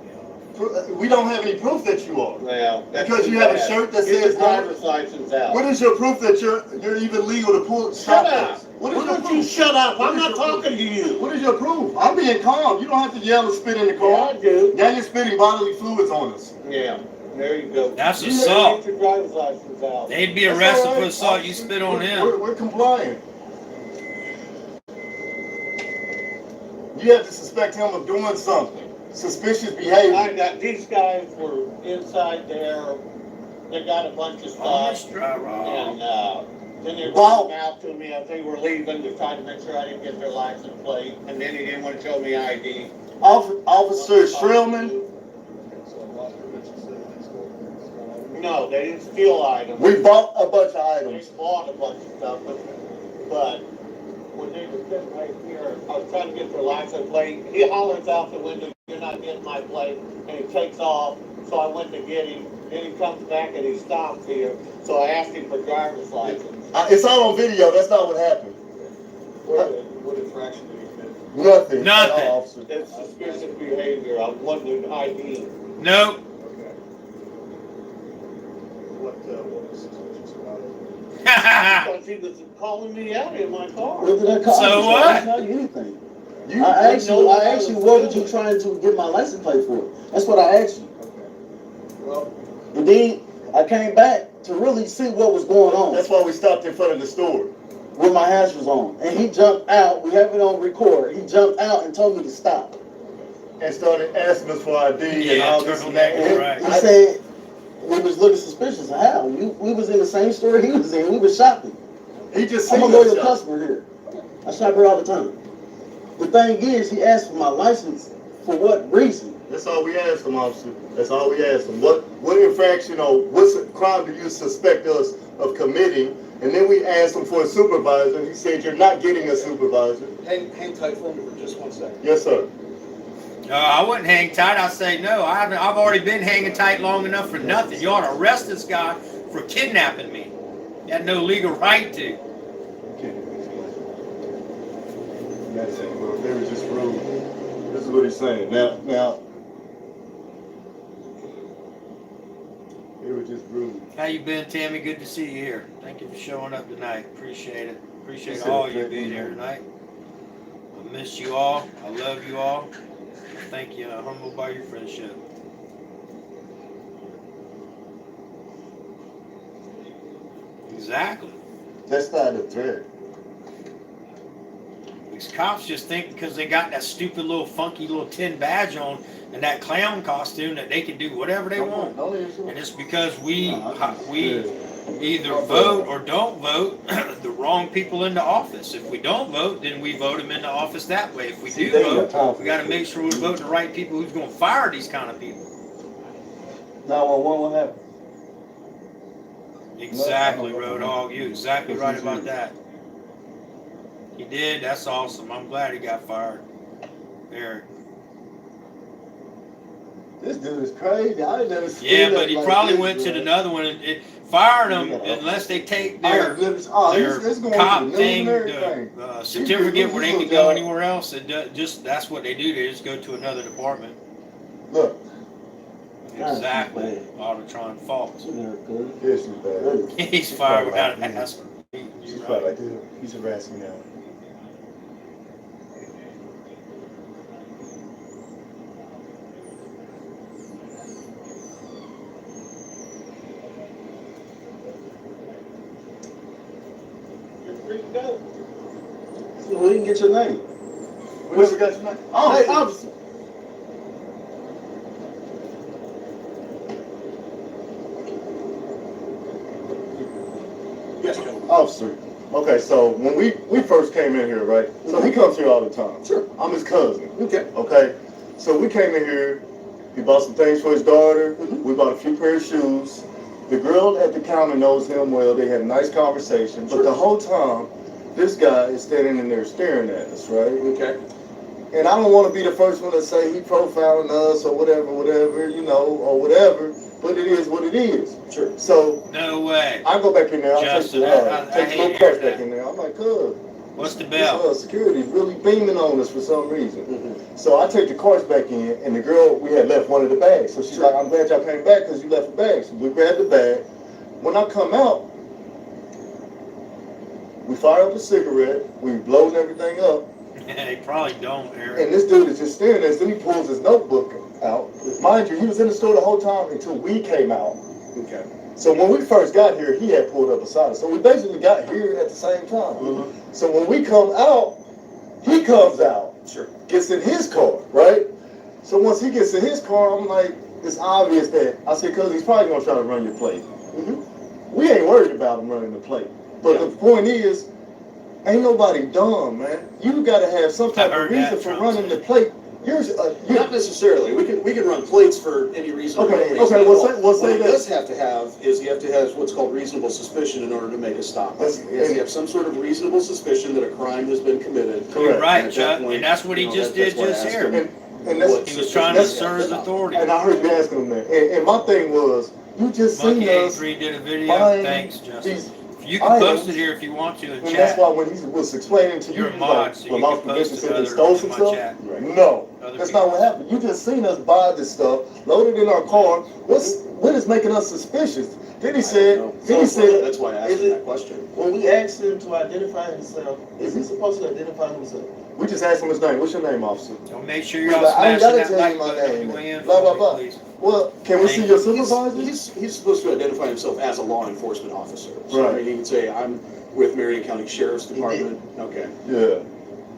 We don't have any proof that you are. Well, that's Because too you have a bad. shirt that Get says your driver's license out. What is your proof that you're even legal to pull? Shut up. What Why is your don't you proof? shut up? What I'm is not your proof? talking to you. What is your proof? I'm being calm. You don't have to yell and spit in the Yeah, car. I do. Now you're spitting bodily fluids on us. Yeah. There you go. That's You assault. Get your driver's license out. They'd be That's arrested all for right. assault. You spit on him. We're complying. You have to suspect him of doing something. Suspicious behavior. These guys were inside there. They got a bunch of Honest stuff. dry raw. And then they Wow. brought them out to me as they were leaving to try to make sure I didn't get their license plate. And then he didn't want to show me ID. Officer Shrillman, No, they didn't steal items. we bought a bunch of They items. bought a bunch of stuff, but when they were sitting right here, I was trying to get their license plate. He hollers out the window, "You're not getting my plate," and he takes off. So I went to get him. Then he comes back and he stops here. So I asked him for driver's license. It's all on video. That's not what happened. What infraction did he commit? Nothing. Nothing. At all, officer. It's suspicious behavior. I wanted an ID. Nope. What was suspicious about it? Because he was calling me out in my car. What did I call So you? what? I didn't tell you anything. You, I asked you, what were you trying to get my license plate for? That's what I asked you. Well, And then I came back to really see what was going on. that's why we stopped in front of the store. When my hash was on. And he jumped out. We have it on record. He jumped out and told me to stop. And started asking us for ID and Yeah, all this and that. turtleneck, right. He said we was looking suspicious. How? We was in the same store he was in. We was shopping. He just I'm seen a loyal us shop. customer here. I shop here all the time. The thing is, he asked for my license for what reason? That's all we asked him, officer. That's all we asked him. What infraction or what crime do you suspect us of committing? And then we asked him for a supervisor. He said, you're not getting a supervisor. Hang tight for me for just 1 second. Yes, sir. I wouldn't hang tight. I say no. I've already been hanging tight long enough for nothing. You ought to arrest this guy for kidnapping me. He had no legal right to. That's it. Well, they were just rude. This is what he's saying. Now, they were just rude. How you been, Tammy? Good to see you here. Thank you for showing up tonight. Appreciate it. Appreciate Yes, all sir. you being here tonight. I miss you all. I love you all. Thank you. I'm humbled by your friendship. Exactly. That's not a threat. These cops just think because they got that stupid little funky little tin badge on and that clown costume that they can do whatever they want. And it's because we either vote or don't vote the wrong people into office. If we don't vote, then we vote them into office that way. If we do vote, we got to make sure we're voting the right people who's going to fire these kind of people. 911, what happened? Exactly, Road Hog. You're exactly right about that. He did. That's awesome. I'm glad he got fired. Eric. This dude is crazy. I ain't never seen Yeah, that but he like probably this, went to bro. another one and fired them unless they take their It's going cop to the news thing, and everything. the certificate where they can go anywhere else. And just that's what they do. They just go to another department. Look. Exactly. Autotron Falls. Yeah, she's bad. He's fired without asking. She's probably like, dude, he's harassing now. So we didn't get your name. We never got your name. Oh, Hey, officer. Yes, Joe. Officer. Okay, so when we first came in here, right? So he comes here all the time. Sure. I'm his cousin. Okay. Okay. So we came in here. He bought some things for his daughter. Mhm. We bought a few pair of shoes. The girl at the counter knows him well. They had a nice conversation. But the whole time, this guy is standing in there staring at us, right? Okay. And I don't want to be the first one to say he profiling us or whatever, you know, or whatever. But it is what it is. Sure. So No way. I go back in there. I Justin, take I the hate little hearing carts back that. in there. I'm like, cuz. What's the bell? This security is really beaming on us for some reason. Mm-hmm. So I take the carts back in, and the girl, we had left one of the bags. So she's like, I'm glad y'all came back because you left the bag. So we grabbed the bag. When I come out, we fire up a cigarette, we blowing everything up, They probably don't, Eric. and this dude is just staring at us. Then he pulls his notebook out. Mind you, he was in the store the whole time until we came out. Okay. So when we first got here, he had pulled up beside us. So we basically got here at the same time. Mm-hmm. So when we come out, he comes out, Sure. gets in his car, right? So once he gets in his car, I'm like, it's obvious that, I said, cuz he's probably gonna try to run your plate. Mm-hmm. We ain't worried about him running the plate. But the point is, ain't nobody dumb, man. You gotta have some type of reason for running the plate. Not necessarily. We can run plates for any reason. Okay, reason okay, at we'll all. say What it that. does have to have is you have to have what's called reasonable suspicion in order to make a stop. You have some sort of reasonable suspicion that a crime has been committed. You're right, And at that Chuck. point, And that's what he you know, just that's did why I just asked here. him And that's, what He was trying to suspicion assert his authority. and I heard you asking him that. And my thing was, you just seen Monkey us 83 did a video. buying Thanks, Justin. these You can post items, it here if you want to in and chat. that's why when he was explaining to you, You're a he was mod, like, so you well, can my post permission it said they other stole in some my stuff. chat. Right. No, Other that's people. not what happened. You just seen us buy this stuff, load it in our car. What is making us suspicious? Then he said, that's why I asked him that question. When we asked him to identify himself, is he supposed to identify himself? we just asked him his name. What's your name, officer? So make sure He's y'all like, I ain't smashing gotta that tell you like my button on name. the way in Blah, blah, for blah. me, please. Well, can we see your supervisor? He's supposed to identify himself as a law enforcement officer. So, Right. I mean, he can say, I'm with Marion County Sheriff's Department. Okay. Yeah.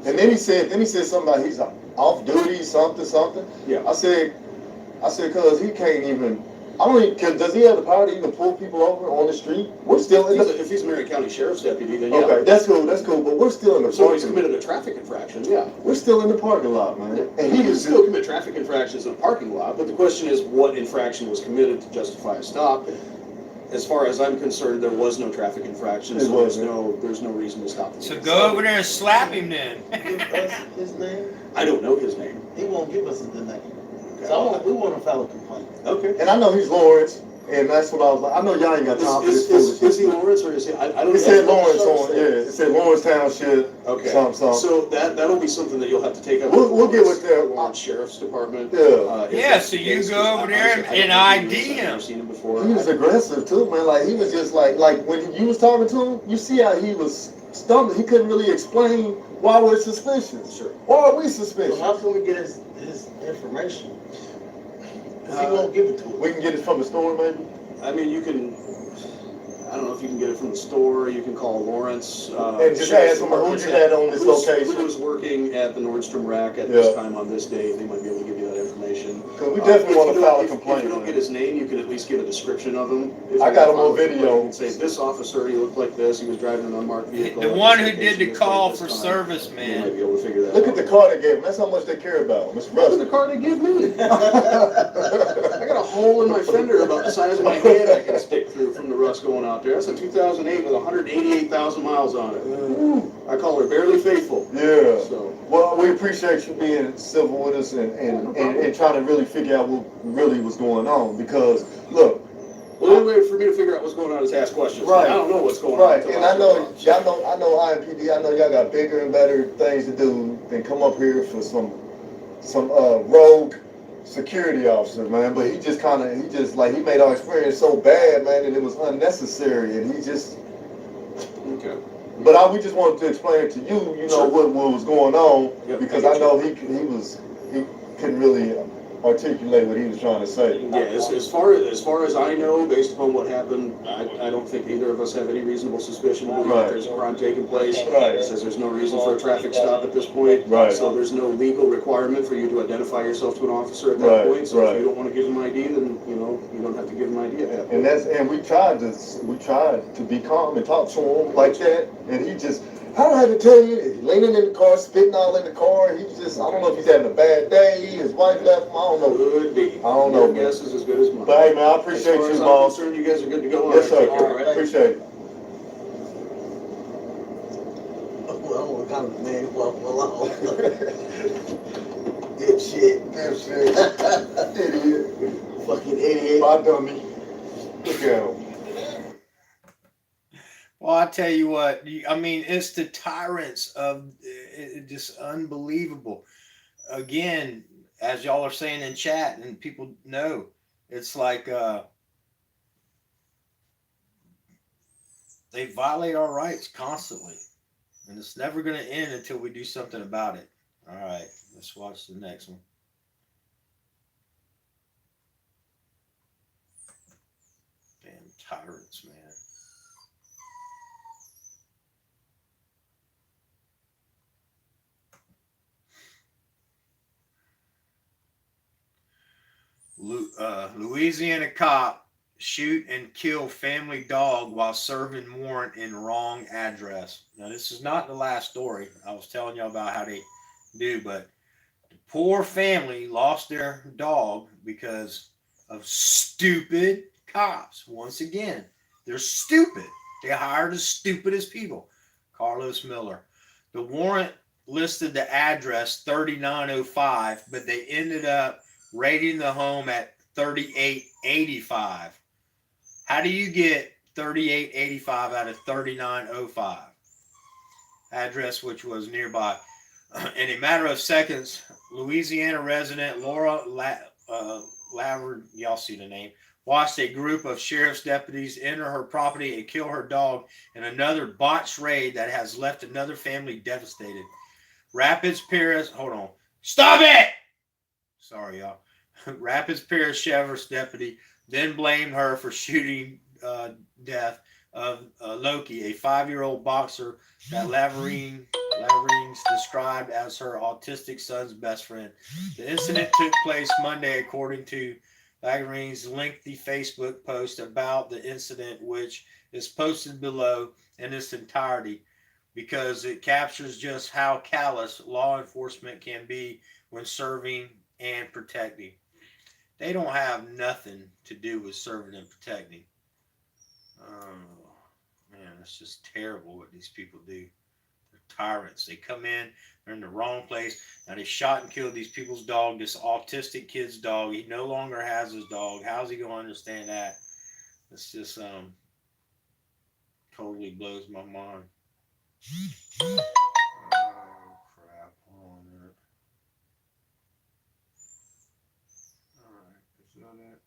And then he said something about he's off duty, something. Yeah. I said, cause he can't even. Does he have the power to even pull people over on the street? We're still in the. If he's a Marion County Sheriff's deputy, then yeah. Okay, that's cool. But we're still in the So he's parking. committed a traffic infraction, yeah. We're still in the parking lot, man. Yeah. And He he can was still commit traffic infractions in a parking lot, but the question is what infraction was committed to justify a stop. As far as I'm concerned, there was no traffic infraction, It so wasn't. there's no reason to stop him. So go over there and slap him then. Give us his name. I don't know his name. He won't give us the name. Okay. So we want to file a complaint. Okay. And I know he's Lawrence, and that's what I was like. I know y'all ain't got time for this foolishness. Is he Lawrence or is he? I don't. It said know. Lawrence on, it said Lawrence Township. Okay. Something. So that'll be something that you'll have to take up. We'll get with that. Lawrence Sheriff's Department. Yeah. If Yeah, that's so the you case, go 'cause over there I and don't know ID who he is. I've him. never seen him before. He was aggressive too, man. Like he was just like when you was talking to him, you see how he was stumbling. He couldn't really explain why we're suspicious. Sure. Why are we suspicious? So how can we get his information? Because he won't give it to us. We can get it from the store, maybe. I mean, you can. I don't know if you can get it from the store. You can call Lawrence. And just ask him who you had on this location. Who was working at the Nordstrom rack at Yeah. this time on this day? They might be able to give you that information. Because we definitely want to file a If complaint. you don't man. get his name, you can at least give a description of him. If I you got him file on a complaint, video. You can say this officer, he looked like this. He was driving an unmarked vehicle. The at one this who did location, the this call date, for this time. service, You man. might be able to figure that Look out. at the car they gave him. That's how much they care about him. Mr. Look at the Russell. car they give me. I got a hole in my fender about the size of my head I can stick through from the Russ going out there. That's a 2008 with 188,000 miles on it. I call her barely faithful. Yeah. So. Well, we appreciate you being civil with us and trying to really figure out what really was going on. Because, look. Well, the only way for me to figure out what's going on is ask questions. Right. I don't know what's going on. Right. And I know IMPD, I know y'all got bigger and better things to do than come up here for some rogue security officer, man. But he made our experience so bad, man, and it was unnecessary. And he just. Okay. But we just wanted to explain to you, you know, what was going on, because I know he couldn't really articulate what he was trying to say. Yeah, as far as I know, based upon what happened, I don't think either of us have any reasonable suspicion to believe that there's a crime taking place. Right. It says there's no reason for a traffic stop at this point. Right. So there's no legal requirement for you to identify yourself to an officer at that point. So if you don't want to give him ID, then you don't have to give him ID at that point. And we tried to be calm and talk to him like that, and he just. I don't have to tell you, he's leaning in the car, spitting all in the car. He's just, I don't know if he's having a bad day. His wife left him. I don't know. Could be. I don't know. Your guess is as good as mine. But hey, man, I appreciate you, boss. As far as I'm concerned, you guys are good to go. Yes, sir. All right. Appreciate it. Well, kind of man, well, Dipshit. Idiot. Fucking idiot. My dummy. Look at him. Well, I tell you what, I mean, it's the tyrants of just unbelievable. Again, as y'all are saying in chat and people know, it's like they violate our rights constantly. And it's never going to end until we do something about it. All right, let's watch the next one. Damn tyrants, man. Louisiana cop shoot and kill family dog while serving warrant in wrong address. Now, this is not the last story. I was telling y'all about how they do, but the poor family lost their dog because of stupid cops. Once again, they're stupid. They hired the stupidest people. Carlos Miller. The warrant listed the address 3905, but they ended up rating the home at 3885. How do you get 3885 out of 3905? Address which was nearby. In a matter of seconds, Louisiana resident Laura Lavard, y'all see the name, watched a group of sheriff's deputies enter her property and kill her dog in another botched raid that has left another family devastated. Rapids Parish, hold on. Stop it! Sorry, y'all. Rapids Parish Sheriff's deputy then blamed her for shooting death of Loki, a 5-year-old boxer that Laverines described as her autistic son's best friend. The incident took place Monday, according to Laverines' lengthy Facebook post about the incident, which is posted below in its entirety because it captures just how callous law enforcement can be when serving and protecting. They don't have nothing to do with serving and protecting. Oh, man, it's just terrible what these people do. They're tyrants. They come in, they're in the wrong place. Now they shot and killed these people's dog, this autistic kid's dog. He no longer has his dog. How's he going to understand that? It's just totally blows my mind. Oh, crap. Hold on a minute. Alright, is that it?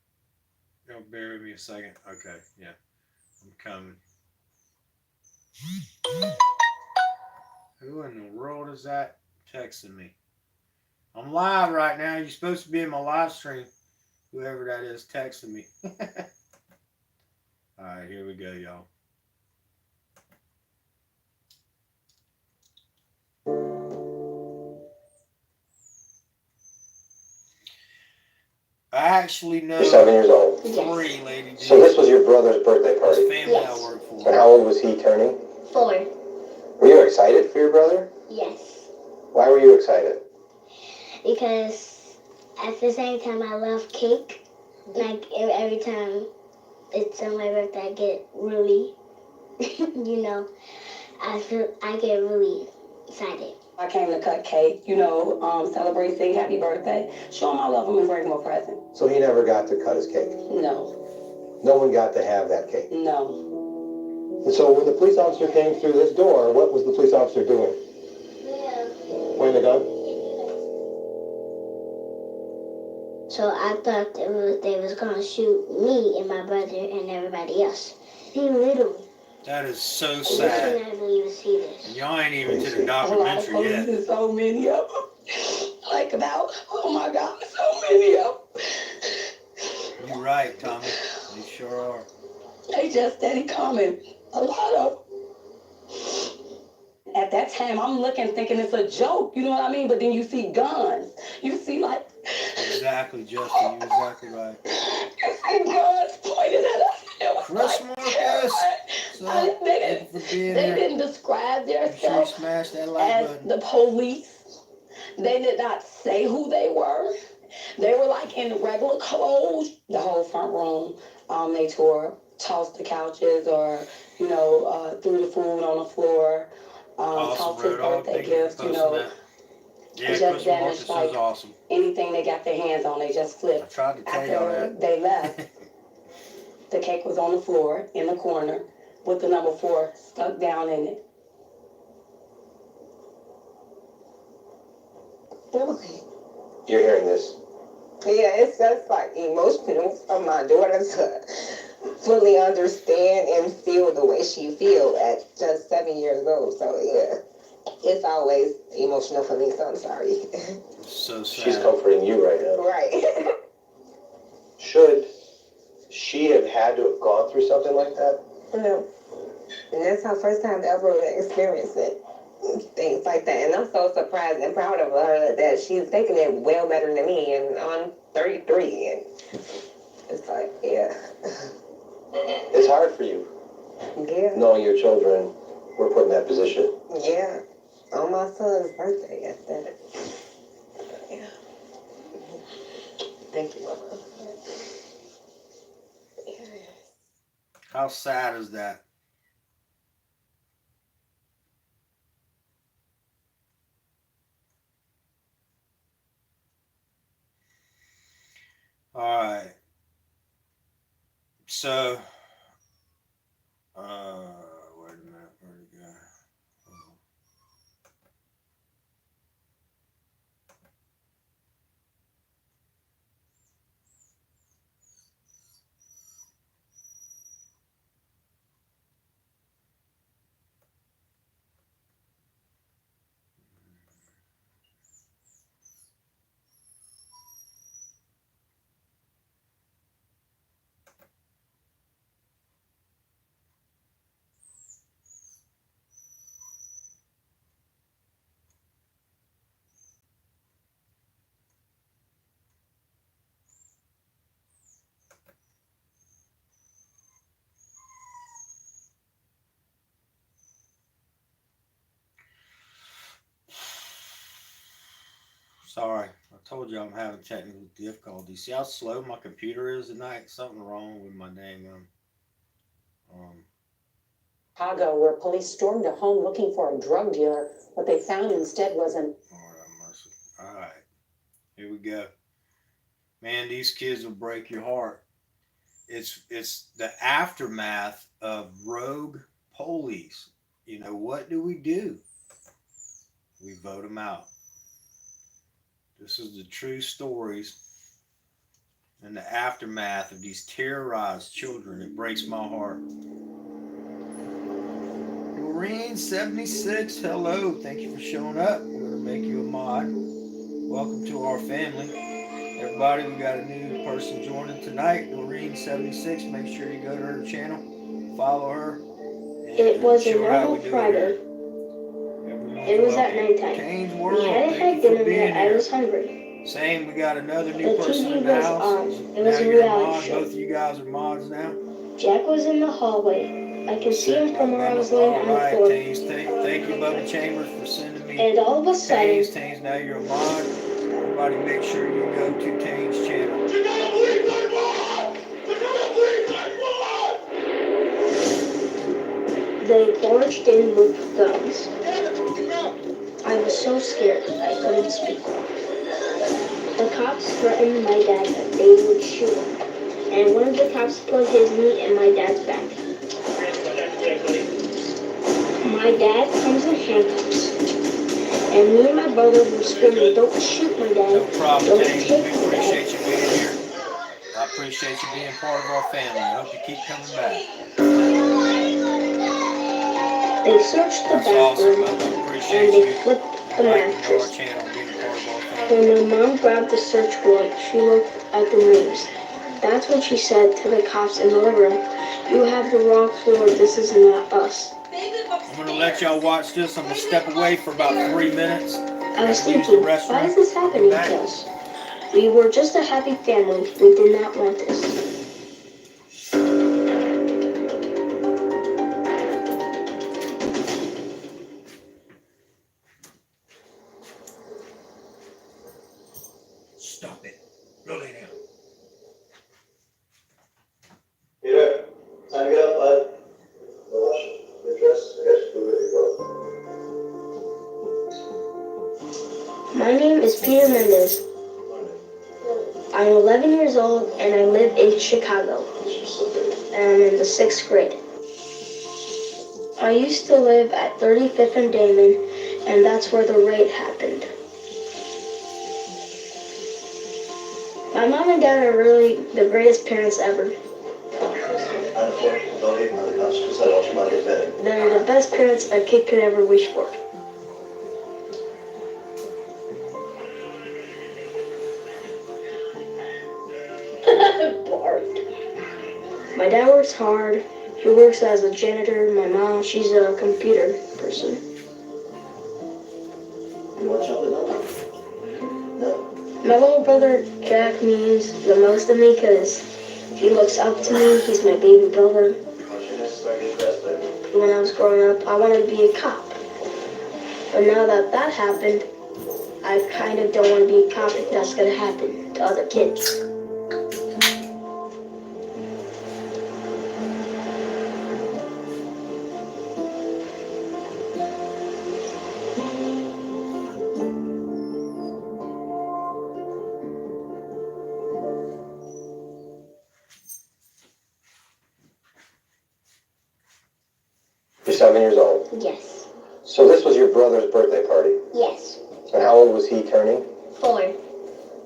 Y'all bear with me a second. Okay, yeah. I'm coming. Who in the world is that texting me? I'm live right now. You're supposed to be in my live stream. Whoever that is texting me. Alright, here we go, y'all. I actually know. You're 7 years old. 3, lady. So this was your brother's birthday party. This family I work for. And how old was he turning? 4. Were you excited for your brother? Yes. Why were you excited? Because at the same time I love cake. Like every time it's on my birthday, I get really, I get really excited. I came to cut cake, celebrate, sing happy birthday, show him I love him and bring him a present. So he never got to cut his cake? No. No one got to have that cake? No. And so when the police officer came through this door, what was the police officer doing? Pointing the gun? So I thought they was going to shoot me and my brother and everybody else. He literally. That is so I sad. cannot believe to see this. And y'all ain't even to the A lot of documentary police yet. and so many of them. Oh my God, so many of them. You're right, Tommy. You sure are. They just steady coming. A lot of them. At that time, I'm looking, thinking it's a joke, you know what I mean? But then you see guns. You see like... Exactly, Justin. You're exactly right. You see guns pointed at us. Chris Marcus. So, They didn't describe Make sure you themselves smash that like as button. the police. They did not say who they were. They were like in regular clothes. The whole front room, they tore, tossed the couches or, threw the food on the floor, tossed his birthday gifts, Yeah, just Chris Marcus damaged like was awesome. anything they got their hands on, they just I flipped. tried to tell y'all After that. they left, the cake was on the floor in the corner with the number 4 stuck down in it. You're hearing this? Yeah, it's just like emotional for my daughter to fully understand and feel the way she feels at just 7 years old. So yeah, it's always emotional for me, so I'm sorry. So sad. She's comforting you right now. Right. Should she have had to have gone through something like that? No. And that's her first time ever experiencing it. Things like that. And I'm so surprised and proud of her that she's taking it well better than me. And I'm 33. And it's like, yeah. It's hard for you, Yeah. knowing your children were put in that position. Yeah. On my son's birthday at that. Yeah. Thank you, Mama. How sad is that? All right. So, wait a minute. Where'd it go? Oh. Sorry, I told you I'm having technical difficulties. See how slow my computer is tonight? Something wrong with my dang Chicago, where police stormed a home looking for a drug dealer. What they found instead was an... Lord have mercy. All right, here we go. Man, these kids will break your heart. It's the aftermath of rogue police. What do? We vote them out. This is the true stories and the aftermath of these terrorized children. It breaks my heart. Marine 76, hello. Thank you for showing up. We're going to make you a mod. Welcome to our family. Everybody, we got a new person joining tonight. Marine 76. Make sure you go to her channel. Follow her. It was a normal Friday. It was at nighttime. Kane's We World. hadn't had dinner yet. I was hungry. Same, we got another new The person TV in the was house. on. It was Now a you're a reality mod. show. Both of you guys are mods now. Jack was in the hallway. I could see him from where I was laying on the Alright, floor. Taines. Thank you, Bubba Chambers, for sending me. And all of a sudden, Taines, now you're a mod. Everybody make sure you go to Taines' channel. You're gonna bleed like blood! You're gonna bleed like blood! They barged in with guns. I was so scared I couldn't speak. The cops threatened my dad that they would shoot him, and one of the cops put his knee in my dad's back. My dad comes in handcuffs, and me and my brother were screaming, "Don't shoot my dad, No problem, don't James. take We my dad." appreciate you being here. I appreciate you being part of our family. I hope you keep coming back. They searched the That's awesome, bathroom, brother. and Appreciate they you flipped the liking our mattress. channel, being part of our family. When my mom grabbed the search warrant, she looked at the names. That's when she said to the cops in the living room, "You have the wrong floor, this is not us." I'm going to let y'all watch this. I'm going to step away for about 3 minutes. I was Use the thinking, restroom. why is this I'll be happening back. to us? We were just a happy family. We did not want this. Stop it. Go lay down. Peter, time to get up, bud. Go wash your dress. I got your food ready, bro. My name is Peter Mendez. I'm 11 years old and I live in Chicago. And I'm in the 6th grade. I used to live at 35th and Damon, and that's where the raid happened. My mom and dad are really the greatest parents ever. Unfortunately, don't leave another house because I want your money better. They're the best parents a kid could ever wish for. Bart. My dad works hard. He works as a janitor. My mom, she's a computer person. You want chocolate? No. My little brother Jack means the most to me because he looks up to me. He's my baby brother. What's your next target dress, baby? When I was growing up, I wanted to be a cop. But now that that happened, I kind of don't want to be a cop if that's going to happen to other kids. You're 7 years old. Yes. So this was your brother's birthday party. Yes. And how old was he turning? 4.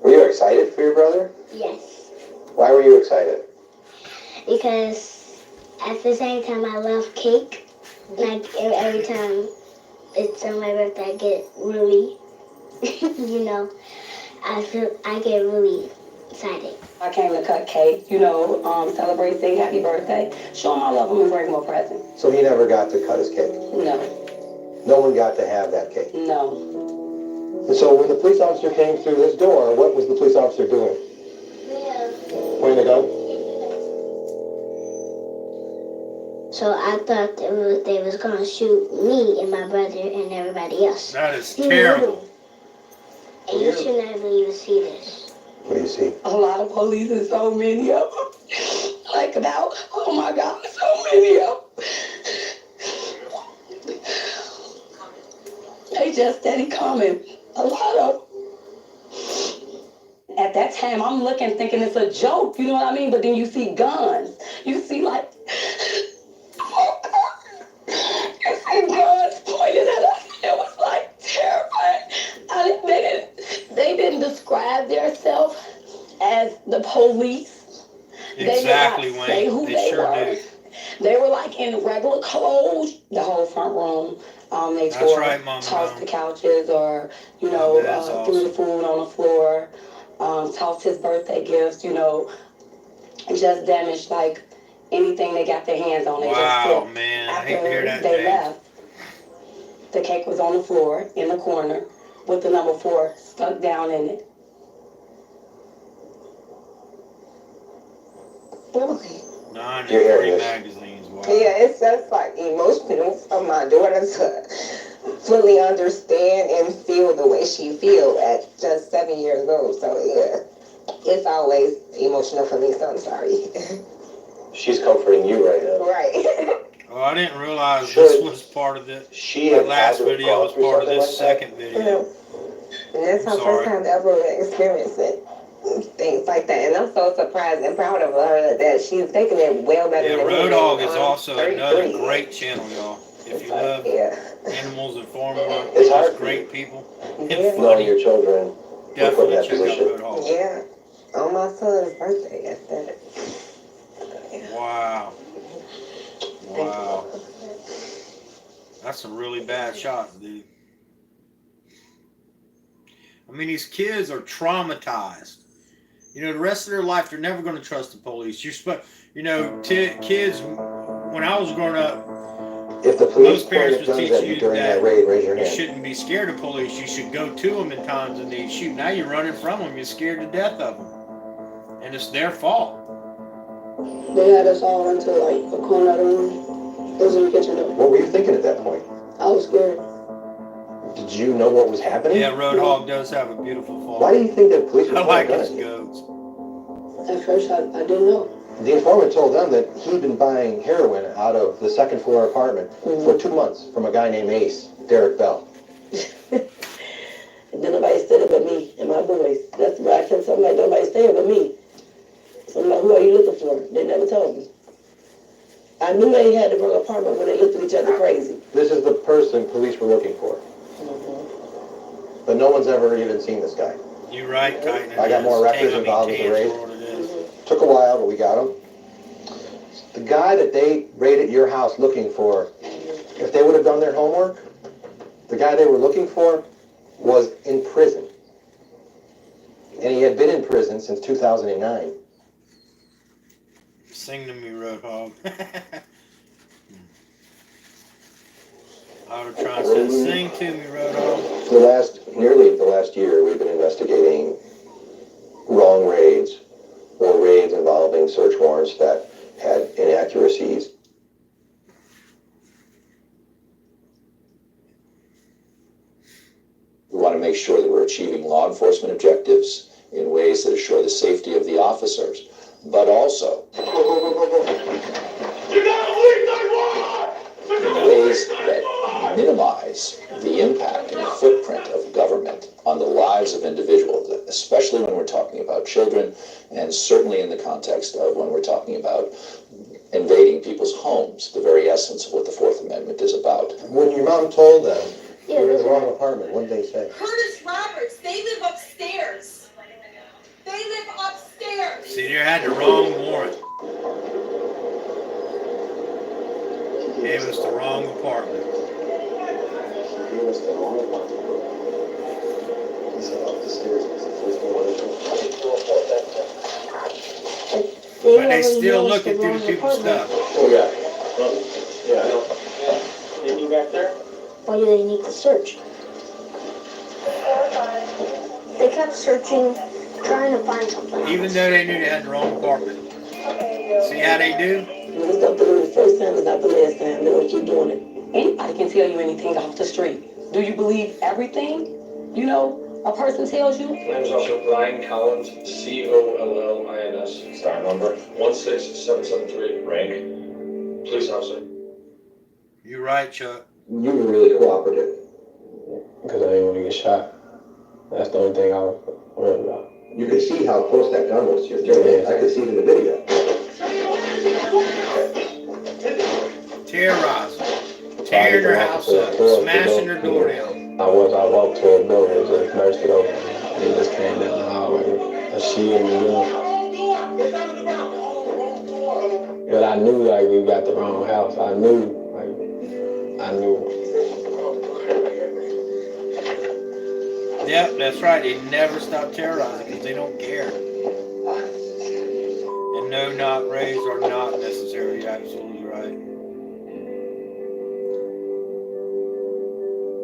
Were you excited for your brother? Yes. Why were you excited? Because at the same time, I love cake. Like every time it's on my birthday, I get really, I get really excited. I came to cut cake, celebrate, sing happy birthday, show him I love him and bring him a present. So he never got to cut his cake? No. No one got to have that cake? No. And so when the police officer came through this door, what was the police officer doing? Pointing the gun? So I thought they was gonna shoot me and my brother and everybody else. That is terrible. And you should never even see this. What do you see? A lot of police and so many of them. Like about, oh my God, so many of them. They just steady coming. A lot of them. At that time, I'm looking, thinking it's a joke, you know what I mean? But then you see guns. You see like, you see guns pointed at us. It was like terrifying. They didn't describe themselves as the police. Exactly, they did not Wayne. say who they sure were. do. They were like in regular clothes. The whole front room, they That's tore, right, Mama. tossed the couches, or That's threw the awesome. food on the floor, tossed his birthday gifts, just damaged like anything they got their hands on. They just Wow, flipped. man. I After hate to hear that, they James. left, the cake was on the floor in the corner with the number 4 stuck down in it. Okay. 9 magazines. Wow. Yeah, it's just like emotional for my daughter to fully understand and feel the way she feels at just 7 years old. So yeah, it's always emotional for me, so I'm sorry. She's comforting you right now. Right. Oh, I didn't realize Should this was part of it. she That had last had to have video gone was through part of something this like that? second video. And that's I'm our sorry. first time ever experiencing things like that. And I'm so surprised and proud of her that she's taking it well better Yeah, than me. Roadhog is I'm also 33. another great channel, y'all. If you love Yeah. animals and farm work, It's just hard great people and Yeah. knowing funny. your children were put in Definitely that check out position. Roadhog. Yeah. On my son's birthday at that. Wow. Thank Wow. you. That's some really bad shots, dude. I mean, these kids are traumatized. You know, the rest of their life, they're never going to trust the police. You're supposed, you know, kids, when I was growing up, If the police most parents pointed was guns at teaching you you during that that raid, raise your you hand. shouldn't be scared of police. You should go to them in times of need. Shoot, now you're running from them. You're scared to death of them. And it's their fault. They had us all into like a corner of the room. It was in the kitchen though. What were you thinking at that point? I was scared. Did you know what was happening? Yeah, Roadhog does have a beautiful fall. Why do you think that police were I pointing like guns his at you? goats. At first, I didn't know. The informant told them that he'd been buying heroin out of the second floor apartment for 2 months from a guy named Ace, Derek Bell. And then nobody said it but me and my boys. That's why I said something like, nobody said it but me. So I'm like, who are you looking for? They never told me. I knew they had the wrong apartment when they looked at each other crazy. This is the person police were looking for. But no one's ever even seen this guy. You're right, Titan. I got more records involved with the raid. Took a while, but we got him. The guy that they raided your house looking for, if they would have done their homework, the guy they were looking for was in prison. And he had been in prison since 2009. Sing to me, Roadhog. I would try and say, sing to me, Roadhog. Nearly the last year, we've been investigating wrong raids or raids involving search warrants that had inaccuracies. We want to make sure that we're achieving law enforcement objectives in ways that assure the safety of the officers, but also in ways that minimize the impact and the footprint of government on the lives of individuals, especially when we're talking about children, and certainly in the context of when we're talking about invading people's homes, the very essence of what the Fourth Amendment is about. When your mom told them you were in the wrong apartment, what did they say? Curtis Roberts, they live upstairs. They live upstairs. See, you had the wrong warrant. Gave us the wrong apartment. Gave us the wrong apartment. He said up the stairs was the first one. But they still looking through the people's stuff. Oh, yeah. Yeah, I know. Anything back there? Why do they need to search? They kept searching, trying to find something. Even though they knew they had the wrong apartment. See how they do? When it's up to them the first time, it's not the last time. They're gonna keep doing it. Anybody can tell you anything off the street. Do you believe everything, you know, a person tells you? My name is Officer Brian Collins, COLLINS. Star number? 16773. Rank? Police officer. You're right, Chuck. You were really cooperative. Because I didn't want to get shot. That's the only thing I was worried about. You could see how close that gun was to your throat. I could see it in the video. Terrorizing. Tearing their house up. Smashing their door down. I walked to a building, just nursed it over. He just came down the hallway. And she in the room. But I knew, like, we got the wrong house. I knew. Yep, that's right. They never stop terrorizing because they don't care. And no, not raids are not necessary. You're absolutely right.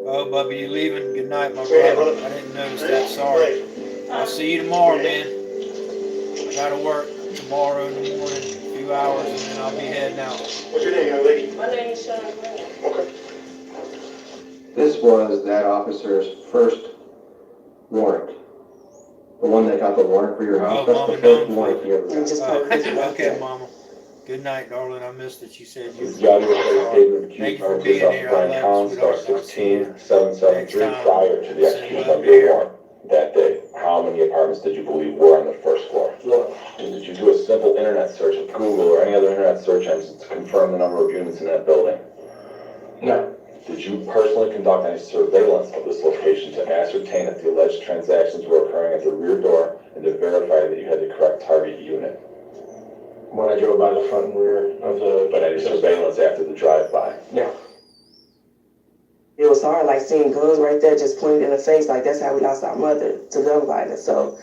Oh, Bubby, you leaving? Good night, my brother. I didn't notice that. Sorry. I'll see you tomorrow, man. I gotta work tomorrow in the morning, a few hours, and then I'll be heading out. What's your name, young lady? My name is Sean. Okay. This was that officer's first warrant. The one that got the warrant for your house. Oh, That's Mama, the first no. warrant he ever got. Okay, Mama. Good night, darling. I missed that you said you. Johnny was Thank you for being here. I love you, sweetheart. I'll see you next 773 time. prior to the Send execution love of your here. warrant that day. How many apartments did you believe were on the first floor? And did you do a simple internet search of Google or any other internet search engine to confirm the number of units in that building? No. Did you personally conduct any surveillance of this location to ascertain if the alleged transactions were occurring at the rear door and to verify that you had the correct target unit? When I drove by the front and rear of the... But any surveillance after the drive-by? No. It was hard, like seeing guns right there just pointed in the face, like that's how we lost our mother to gun violence. So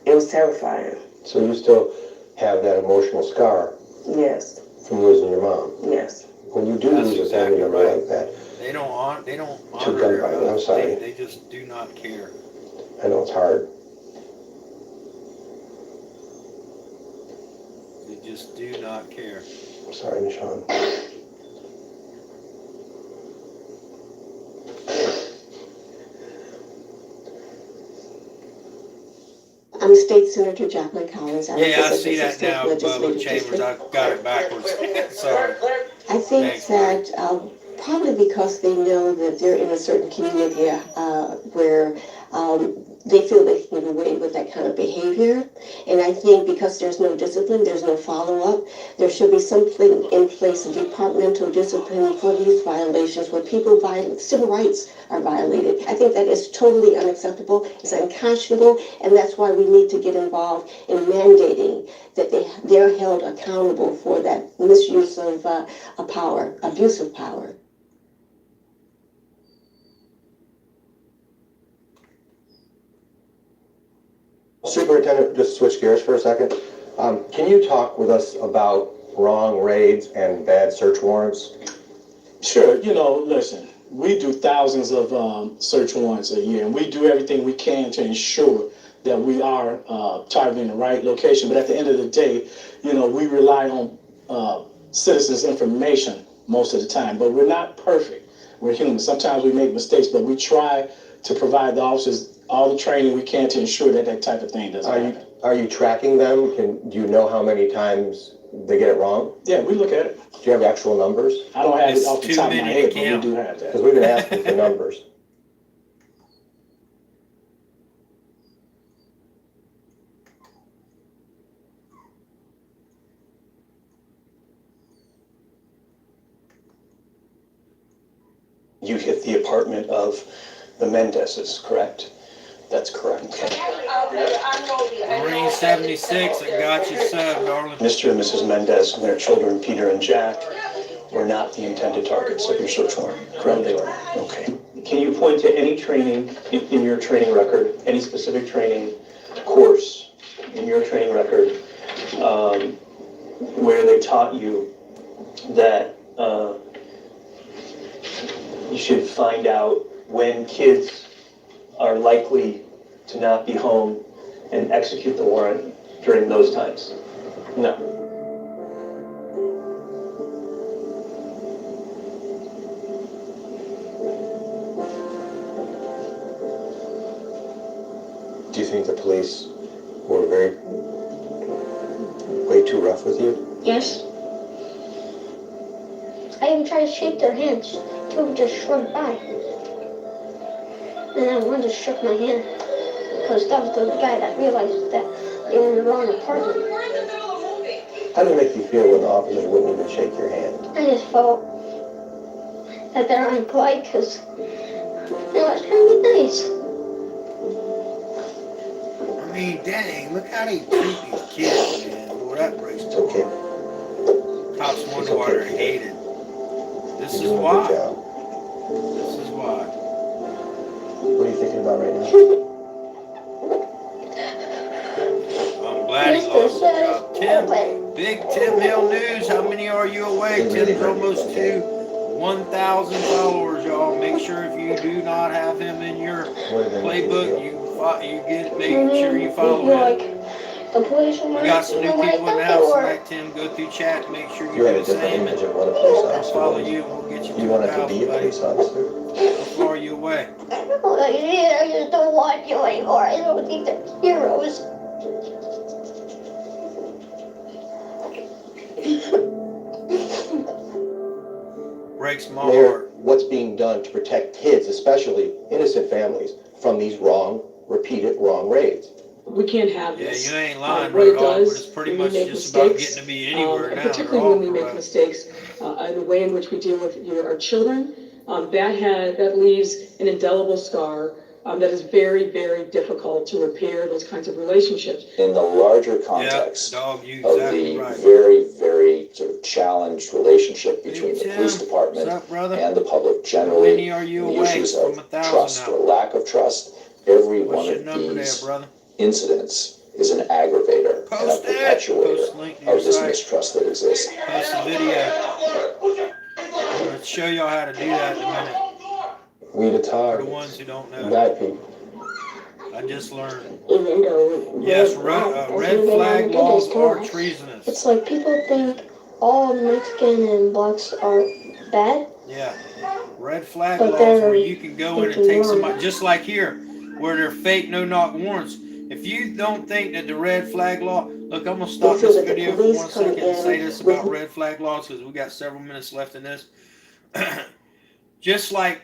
it was terrifying. So you still have that emotional scar Yes. from losing your mom? Yes. When you do lose a family member like that, They don't honor gun violence, I'm sorry. They just do not care. I know it's hard. They just do not care. I'm sorry, Nishan. I'm State Senator Jacqueline Collins. Yeah, I see that now, Bubba Chambers. I got it backwards. Sorry. I think Thanks, that probably because they know that they're in a certain community where they feel they can get away with that kind of behavior. And I think because there's no discipline, there's no follow-up, there should be something in place, a departmental discipline for these violations where civil rights are violated. I think that is totally unacceptable, it's unconscionable, and that's why we need to get involved in mandating that they're held accountable for that misuse of power, abuse of power. Superintendent, just switch gears for a second. Can you talk with us about wrong raids and bad search warrants? Sure, listen, we do thousands of search warrants a year, and we do everything we can to ensure that we are targeting the right location. But at the end of the day, we rely on citizens' information most of the time, but we're not perfect. We're human. Sometimes we make mistakes, but we try to provide the officers all the training we can to ensure that type of thing doesn't happen. Are you tracking them? Do you know how many times they get it wrong? Yeah, we look at it. Do you have actual numbers? I don't have it off the top of my head, but we do have that. Because we've been asking for numbers. You hit the apartment of the Mendezes, correct? That's correct. Marine 76, I got you subbed, darling. Mr. and Mrs. Mendez and their children, Peter and Jack, were not the intended targets of your search warrant, correct? No, they were. Okay. Can you point to any training in your training record, any specific training course in your training record where they taught you that you should find out when kids are likely to not be home and execute the warrant during those times? No. Do you think the police were way too rough with you? Yes. I even tried to shake their hands. Two of them just shrunk by. And then one just shook my hand. Because that was the guy that realized that they were in the wrong apartment. How did it make you feel when the officers wouldn't even shake your hand? I just felt that they're unpolite because I was trying to be nice. I mean, dang, look how they treat these kids, man. Boy, that breaks my heart. Cops wonder why they're hated. This is why. This is why. What are you thinking about right now? I'm glad he lost his job. Tim, big Tim Hill News. How many are you away? Tim's almost to 1,000 followers, y'all. Make sure if you do not have him in your playbook, make sure you follow him. We got some new people in the house tonight, Tim. Go through chat, make sure you do the same, and I'll follow you. We'll get you to 1,000, buddy. How far are you away? I just don't want you anymore. I don't think they're heroes. breaks my Mayor, heart. what's being done to protect kids, especially innocent families, from these repeated wrong raids? We can't have Yeah, this. you ain't lying, What it Roadhog, but does it's pretty when we much make just about mistakes, getting to be anywhere and now. They're particularly all when we make corrupt. mistakes, and the way in which we deal with our children, that leaves an indelible scar that is very, very difficult to repair those kinds of relationships. In the larger context of the very, very sort of challenged relationship between the police department and the public generally, the issues of trust or lack of trust, every one of these incidents is an aggravator and a perpetuator of this mistrust that exists. Post the video. I'm going to show y'all how to do that in a minute. We the For the targets. ones who don't know. Black people. I just learned. Even though Yes, red flag laws are treasonous. It's like people think all Mexican and blacks are bad. Yeah. Red flag laws where you can go in and take somebody, just like here, where they're fake no-knock warrants. If you don't think that the red flag law, look, I'm going to stop this video for 1 second and say this about red flag laws because we got several minutes left in this. Just like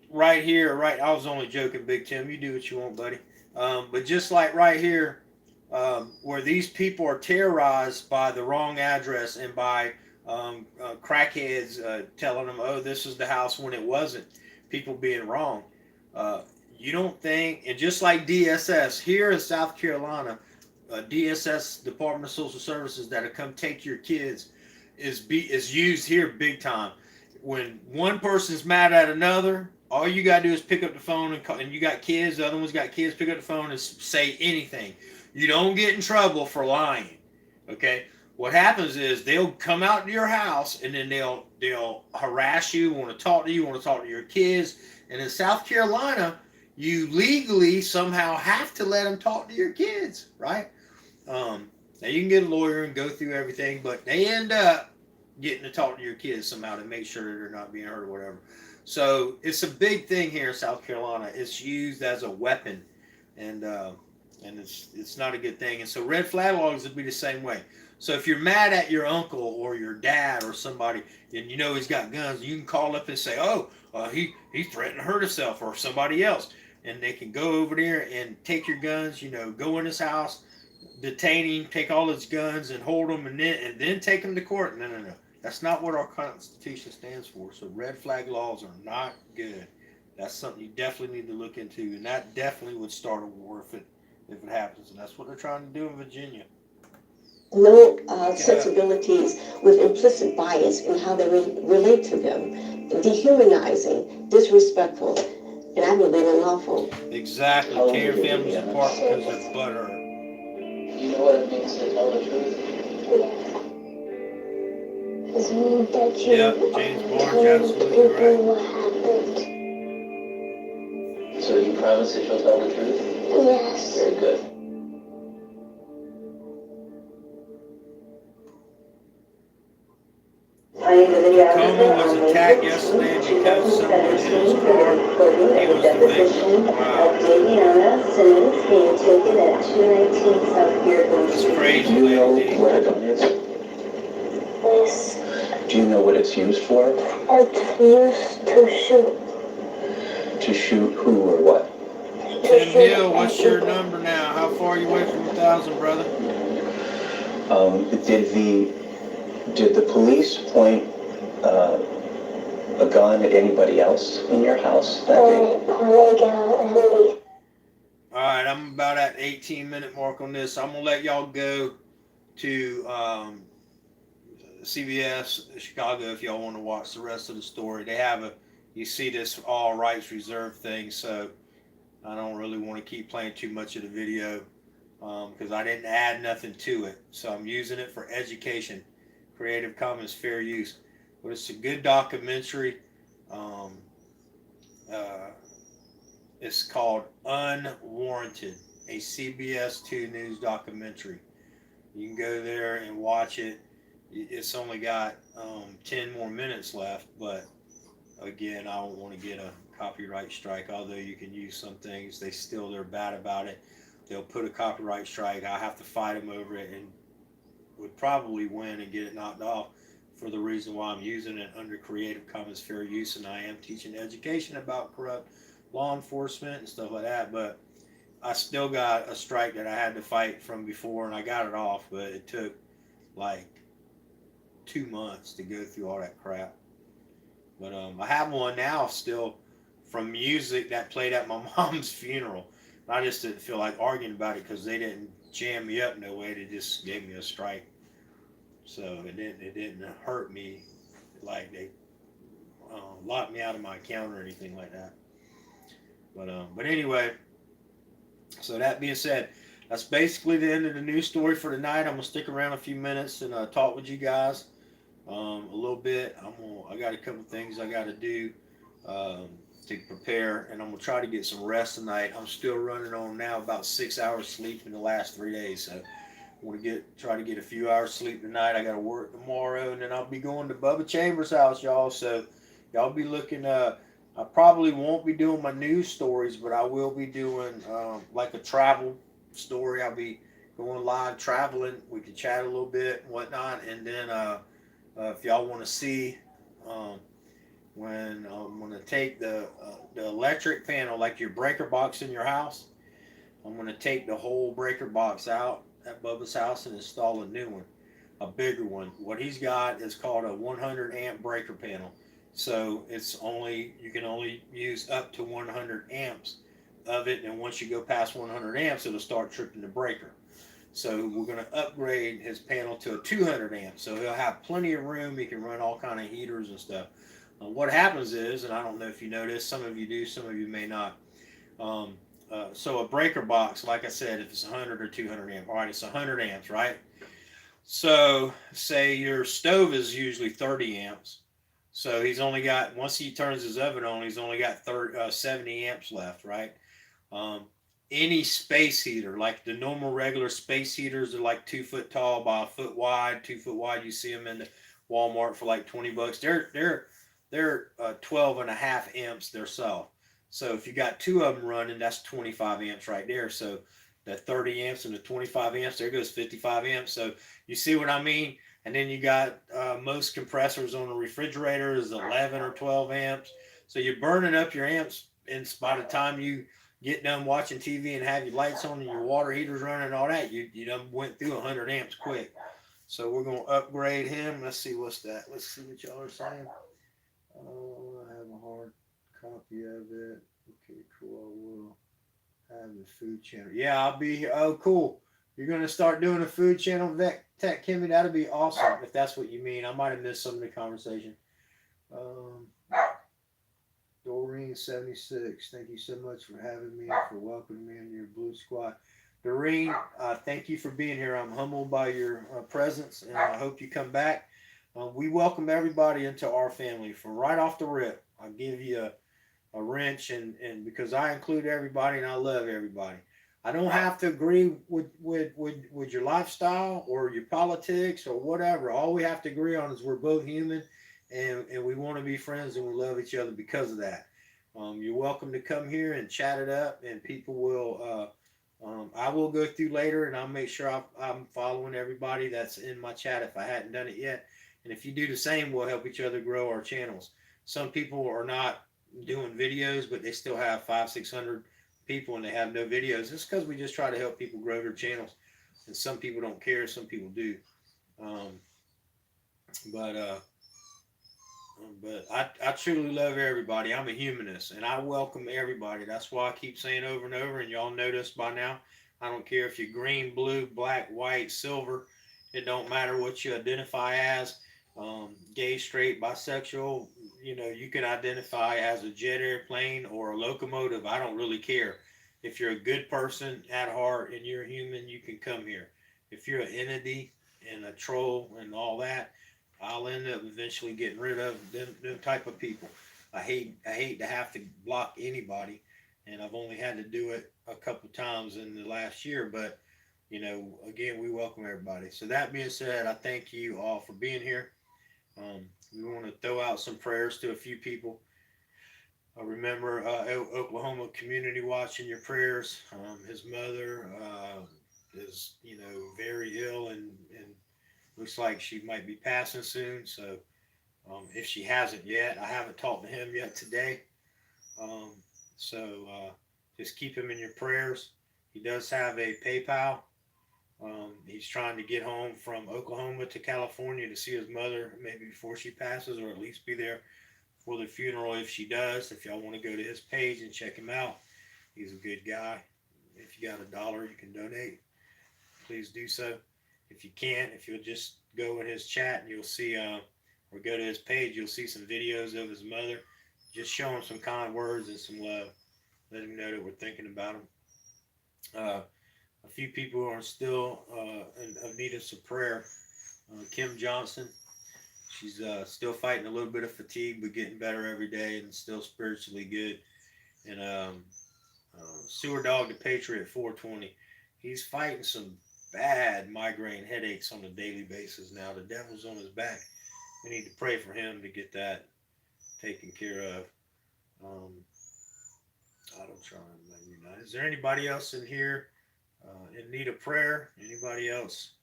right here, I was only joking, Big Tim. You do what you want, buddy. But just like right here, where these people are terrorized by the wrong address and by crackheads telling them, oh, this is the house when it wasn't. People being wrong. You don't think, and just like DSS, here in South Carolina, DSS, Department of Social Services, that'll come take your kids is used here big time. When one person's mad at another, all you got to do is pick up the phone and call, and you got kids, the other one's got kids, pick up the phone and say anything. You don't get in trouble for lying, okay? What happens is they'll come out to your house and then they'll harass you, want to talk to you, want to talk to your kids. And in South Carolina, you legally somehow have to let them talk to your kids, right? Now you can get a lawyer and go through everything, but they end up getting to talk to your kids somehow to make sure that they're not being hurt or whatever. So it's a big thing here in South Carolina. It's used as a weapon, and it's not a good thing. And so red flag laws would be the same way. So if you're mad at your uncle or your dad or somebody, and you know he's got guns, you can call up and say, oh, he threatened to hurt himself or somebody else, and they can go over there and take your guns. You know, go in his house, detain him, take all his guns, and hold him, and then take him to court. No. That's not what our Constitution stands for. So red flag laws are not good. That's something you definitely need to look into, and that definitely would start a war if it happens. And that's what they're trying to do in Virginia. No sensibilities with implicit bias in how they relate to them, dehumanizing, disrespectful, and aggravating and awful. Exactly. Tear families apart because they're butthurt. You know what it means to tell the truth? Yep, James Barnes, absolutely right. So you promise that you'll tell the truth? Yes. Very good. Tacoma was attacked yesterday because someone in his car, he was the victim. Wow. That's crazy, Do you know lady. what a gun is? Yes. Do you know what it's used for? It's used to shoot. To shoot who or what? Tim Hill, what's your number now? How far are you away from 1,000, brother? Did the police point a gun at anybody else in your house that day? Alright, I'm about at 18-minute mark on this. I'm going to let y'all go to CBS Chicago if y'all want to watch the rest of the story. They have you see this all rights reserved thing, so I don't really want to keep playing too much of the video because I didn't add nothing to it. So I'm using it for education. Creative Commons fair use. But it's a good documentary. It's called Unwarranted, a CBS 2 News documentary. You can go there and watch it. It's only got 10 more minutes left, but again, I don't want to get a copyright strike, although you can use some things. They're bad about it. They'll put a copyright strike. I have to fight them over it and would probably win and get it knocked off for the reason why I'm using it under Creative Commons fair use, and I am teaching education about corrupt law enforcement and stuff like that. But I still got a strike that I had to fight from before, and I got it off, but it took like 2 months to go through all that crap. But I have one now still from music that played at my mom's funeral. I just didn't feel like arguing about it because they didn't jam me up no way. They just gave me a strike. So it didn't hurt me like they locked me out of my account or anything like that. But anyway, so that being said, that's basically the end of the news story for tonight. I'm gonna stick around a few minutes and talk with you guys a little bit. I got a couple things I got to do to prepare, and I'm gonna try to get some rest tonight. I'm still running on now about 6 hours sleep in the last 3 days, so I want to try to get a few hours sleep tonight. I got to work tomorrow, and then I'll be going to Bubba Chambers' house, y'all. So y'all be looking. I probably won't be doing my news stories, but I will be doing like a travel story. I'll be going live traveling. We can chat a little bit and whatnot, and then if y'all want to see when I'm going to take the electric panel, like your breaker box in your house, I'm going to take the whole breaker box out at Bubba's house and install a new one, a bigger one. What he's got is called a 100 amp breaker panel. So you can only use up to 100 amps of it, and once you go past 100 amps, it'll start tripping the breaker. So we're going to upgrade his panel to a 200 amp, so he'll have plenty of room. He can run all kind of heaters and stuff. What happens is, and I don't know if you know this, some of you do, some of you may not. So a breaker box, like I said, if it's 100 or 200 amp, all right, it's 100 amps, right? So say your stove is usually 30 amps. So he's only got, once he turns his oven on, he's only got 70 amps left, right? Any space heater, like the normal regular space heaters are like 2 foot tall by a foot wide, 2 foot wide. You see them in the Walmart for like $20. They're 12 and a half amps themselves. So if you got 2 of them running, that's 25 amps right there. So that 30 amps and the 25 amps, there goes 55 amps. So you see what I mean? And then you got most compressors on a refrigerator is 11 or 12 amps. So you're burning up your amps, and by the time you get done watching TV and have your lights on and your water heaters running and all that, you done went through 100 amps quick. So we're going to upgrade him. Let's see what's that. Let's see what y'all are saying. Oh, I have a hard copy of it. Okay, cool. I will have the food channel. Yeah, I'll be here. Oh, cool. You're going to start doing a food channel, Tech Kimmy. That'll be awesome if that's what you mean. I might have missed some of the conversation. Doreen 76, thank you so much for having me and for welcoming me in your Blue Squad. Doreen, thank you for being here. I'm humbled by your presence, and I hope you come back. We welcome everybody into our family. From right off the rip, I'll give you a wrench, and because I include everybody and I love everybody. I don't have to agree with your lifestyle or your politics or whatever. All we have to agree on is we're both human, and we want to be friends, and we love each other because of that. You're welcome to come here and chat it up, and people will. I will go through later, and I'll make sure I'm following everybody that's in my chat if I hadn't done it yet. And if you do the same, we'll help each other grow our channels. Some people are not doing videos, but they still have 500-600 people and they have no videos. It's because we just try to help people grow their channels. And some people don't care, some people do. But I truly love everybody. I'm a humanist, and I welcome everybody. That's why I keep saying over and over, and y'all know this by now. I don't care if you're green, blue, black, white, silver. It don't matter what you identify as. Gay, straight, bisexual. You can identify as a jet airplane or a locomotive. I don't really care. If you're a good person at heart and you're human, you can come here. If you're an entity and a troll and all that, I'll end up eventually getting rid of them type of people. I hate to have to block anybody, and I've only had to do it a couple times in the last year, but again, we welcome everybody. So that being said, I thank you all for being here. We want to throw out some prayers to a few people. Remember Oklahoma Community Watch in your prayers. His mother is very ill and Looks like she might be passing soon. So if she hasn't yet, I haven't talked to him yet today. So just keep him in your prayers. He does have a PayPal. He's trying to get home from Oklahoma to California to see his mother maybe before she passes, or at least be there for the funeral if she does. If y'all want to go to his page and check him out, he's a good guy. If you got $1 you can donate, please do so. If you can't, if you'll just go in his chat and you'll see, or go to his page, you'll see some videos of his mother. Just show him some kind words and some love. Let him know that we're thinking about him. A few people are still in need of some prayer. Kim Johnson, she's still fighting a little bit of fatigue, but getting better every day and still spiritually good. And Sewer Dog the Patriot 420, he's fighting some bad migraine headaches on a daily basis now. The devil's on his back. We need to pray for him to get that taken care of. Auto trying. Is there anybody else in here in need of prayer? Anybody else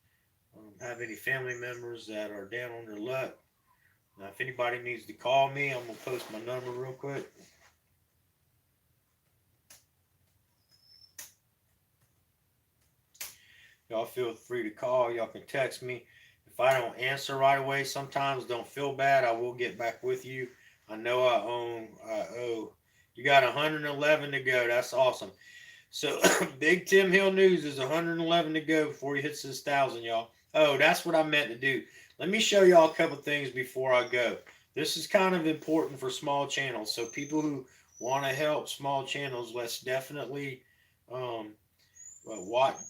have any family members that are down on their luck? Now, if anybody needs to call me, I'm going to post my number real quick. Y'all feel free to call. Y'all can text me. If I don't answer right away, sometimes don't feel bad. I will get back with you. I know I owe. You got 111 to go. That's awesome. So Big Tim Hill News is 111 to go before he hits his 1,000, y'all. Oh, that's what I meant to do. Let me show y'all a couple things before I go. This is kind of important for small channels. So people who want to help small channels, let's definitely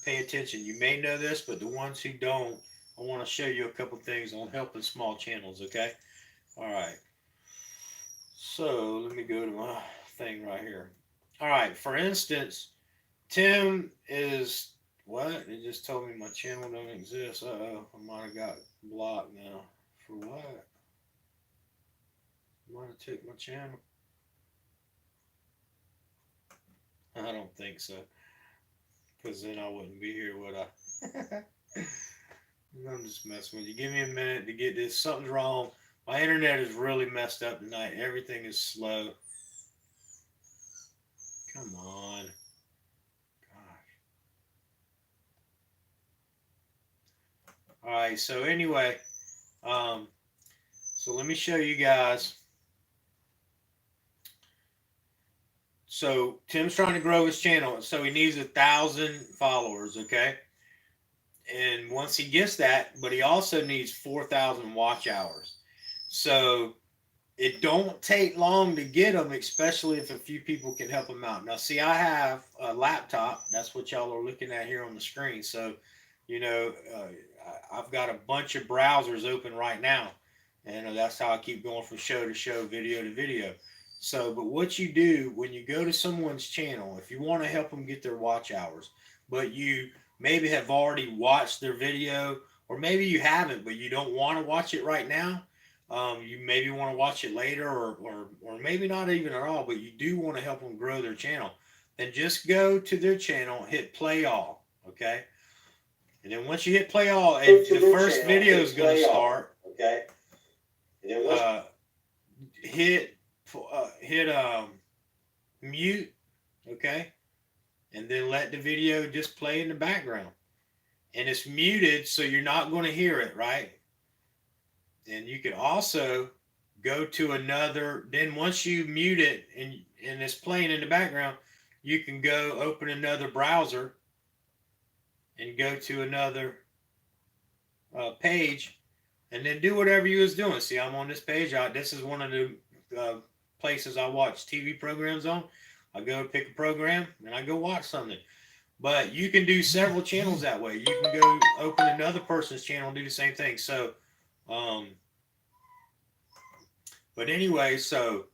pay attention. You may know this, but the ones who don't, I want to show you a couple things on helping small channels, okay? All right. So let me go to my thing right here. All right. For instance, Tim is, what? It just told me my channel don't exist. Uh-oh. I might have got blocked now. For what? I might have took my channel. I don't think so. Because then I wouldn't be here, would I? I'm just messing with you. Give me a minute to get this. Something's wrong. My internet is really messed up tonight. Everything is slow. Come on. All right, so anyway, so let me show you guys. So Tim's trying to grow his channel, so he needs 1,000 followers, okay? And once he gets that, but he also needs 4,000 watch hours. So it don't take long to get them, especially if a few people can help him out. Now, see, I have a laptop. That's what y'all are looking at here on the screen. So, you know, I've got a bunch of browsers open right now. And that's how I keep going from show to show, video to video. So, but what you do when you go to someone's channel, if you want to help them get their watch hours, but you maybe have already watched their video, or maybe you haven't, but you don't want to watch it right now. You maybe want to watch it later, or maybe not even at all, but you do want to help them grow their channel. Then just go to their channel, hit play all, okay? And then once you hit play all, and the first video is going to start. Okay. And then hit mute, okay? And then let the video just play in the background. And it's muted, so you're not going to hear it, right? And you can also go to another, then once you mute it and it's playing in the background, you can go open another browser and go to another page and then do whatever you was doing. See, I'm on this page. This is one of the places I watch TV programs on. I go pick a program and I go watch something. But you can do several channels that way. You can go open another person's channel and do the same thing. So, but anyway, so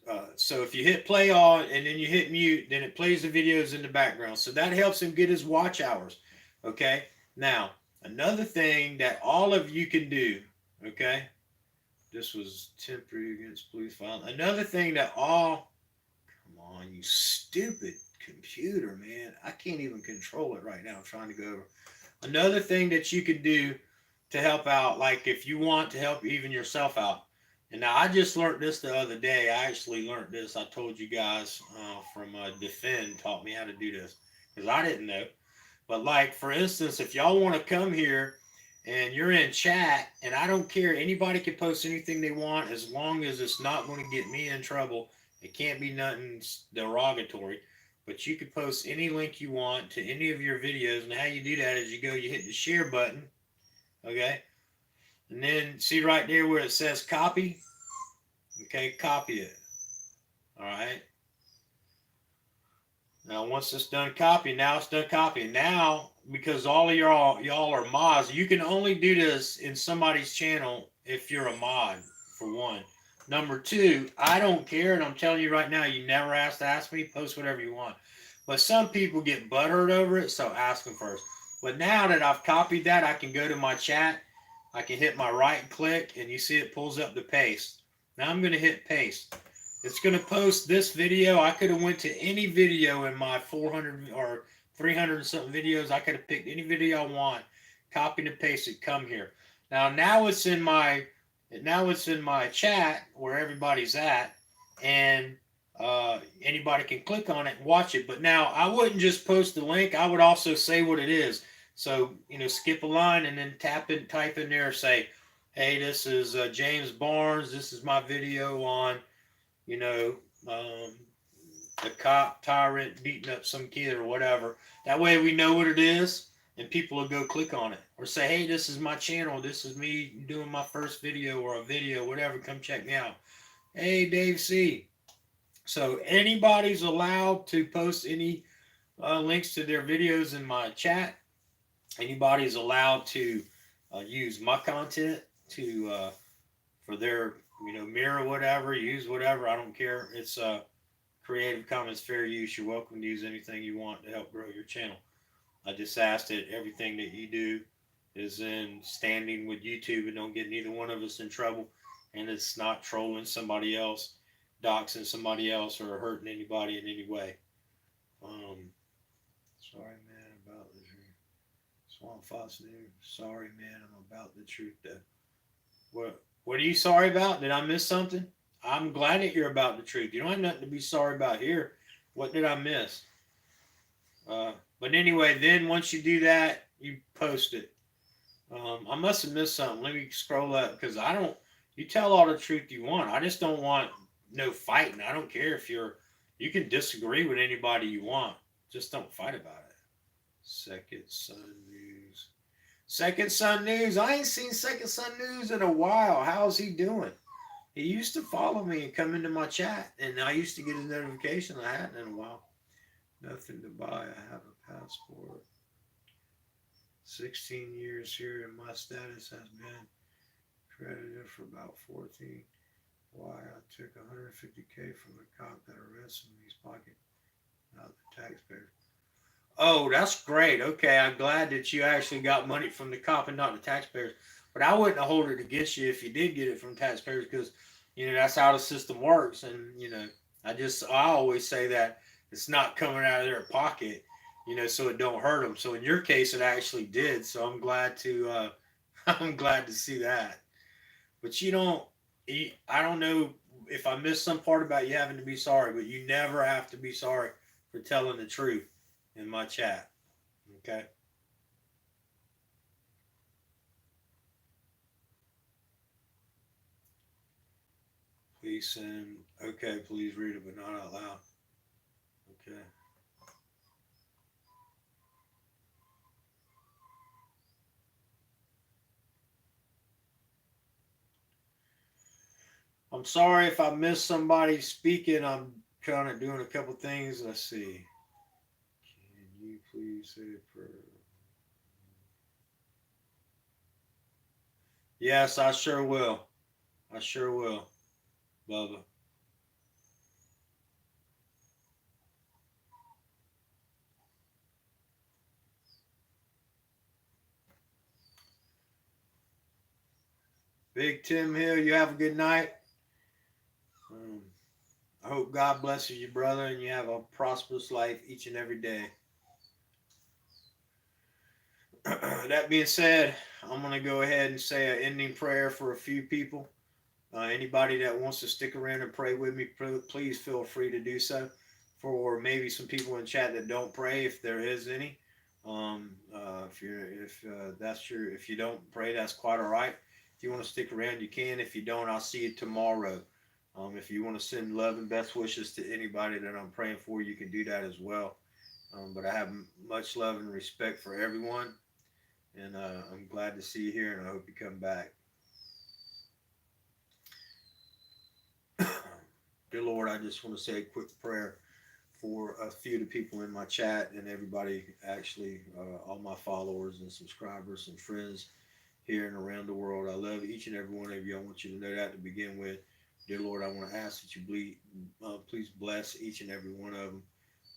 if you hit play all and then you hit mute, then it plays the videos in the background. So that helps him get his watch hours. Okay. Now, another thing that all of you can do, okay, this was temporary against police violence. Another thing that come on, you stupid computer, man. I can't even control it right now. I'm trying to go over. Another thing that you can do to help out, like if you want to help even yourself out. And now I just learned this the other day. I actually learned this. I told you guys from Defend taught me how to do this because I didn't know. But like for instance, if y'all want to come here and you're in chat, and I don't care, anybody can post anything they want as long as it's not going to get me in trouble. It can't be nothing derogatory. But you can post any link you want to any of your videos, and how you do that is you hit the share button, okay? And then see right there where it says copy, okay, copy it, all right? Now once it's done copying, now it's done copying. Now, because all of y'all are mods, you can only do this in somebody's channel if you're a mod, for one. Number two, I don't care, and I'm telling you right now, you never have to ask me, post whatever you want. But some people get butthurt over it, so ask them first. But now that I've copied that, I can go to my chat, I can hit my right click, and you see it pulls up the paste. Now I'm going to hit paste. It's going to post this video. I could have went to any video in my 400 or 300 and something videos. I could have picked any video I want, copied and pasted, come here. Now it's in my chat where everybody's at, and anybody can click on it and watch it. But now I wouldn't just post the link. I would also say what it is. So, skip a line and then type in there, say, hey, this is James Barnes. This is my video on, the cop Tyrant beating up some kid or whatever. That way we know what it is, and people will go click on it. Or say, hey, this is my channel. This is me doing my first video or a video, whatever. Come check me out. Hey, Dave C. So anybody's allowed to post any links to their videos in my chat. Anybody's allowed to use my content to for their mirror whatever, use whatever. I don't care. It's Creative Commons fair use. You're welcome to use anything you want to help grow your channel. I just ask that everything that you do is in standing with YouTube and don't get neither one of us in trouble, and it's not trolling somebody else, doxing somebody else, or hurting anybody in any way. Sorry, man, about the truth. Swamp Fox News. Sorry, man, I'm about the truth. What are you sorry about? Did I miss something? I'm glad that you're about the truth. You don't have nothing to be sorry about here. What did I miss? But anyway, then once you do that, you post it. I must have missed something. Let me scroll up, because you tell all the truth you want. I just don't want no fighting. I don't care if you can disagree with anybody you want. Just don't fight about it. Second Sun News. Second Sun News. I ain't seen Second Sun News in a while. How's he doing? He used to follow me and come into my chat, and I used to get his notification. I hadn't in a while. Nothing to buy. I have a passport. 16 years here, and my status has been credited for about 14. Why? I took $150K from the cop that arrested me. He's pocket, not the taxpayer. Oh, that's great. Okay, I'm glad that you actually got money from the cop and not the taxpayers. But I wouldn't hold it against you if you did get it from taxpayers, because that's how the system works. And I always say that it's not coming out of their pocket, so it don't hurt them. So in your case, it actually did. So I'm glad to I'm glad to see that. But I don't know if I missed some part about you having to be sorry, but you never have to be sorry for telling the truth in my chat. Okay? Please send. Okay, please read it, but not out loud. Okay. I'm sorry if I missed somebody speaking. I'm kind of doing a couple things. Let's see. Can you please say a prayer? Yes, I sure will. I sure will, Bubba. Big Tim Hill, you have a good night. I hope God blesses you, brother, and you have a prosperous life each and every day. that being said, I'm going to go ahead and say an ending prayer for a few people. Anybody that wants to stick around and pray with me, please feel free to do so. For maybe some people in chat that don't pray, if there is any, if you don't pray, that's quite all right. If you want to stick around, you can. If you don't, I'll see you tomorrow. If you want to send love and best wishes to anybody that I'm praying for, you can do that as well. But I have much love and respect for everyone, and I'm glad to see you here, and I hope you come back. Dear Lord, I just want to say a quick prayer for a few of the people in my chat and everybody, actually, all my followers and subscribers and friends here and around the world. I love each and every one of you. I want you to know that to begin with. Dear Lord, I want to ask that you please bless each and every one of them.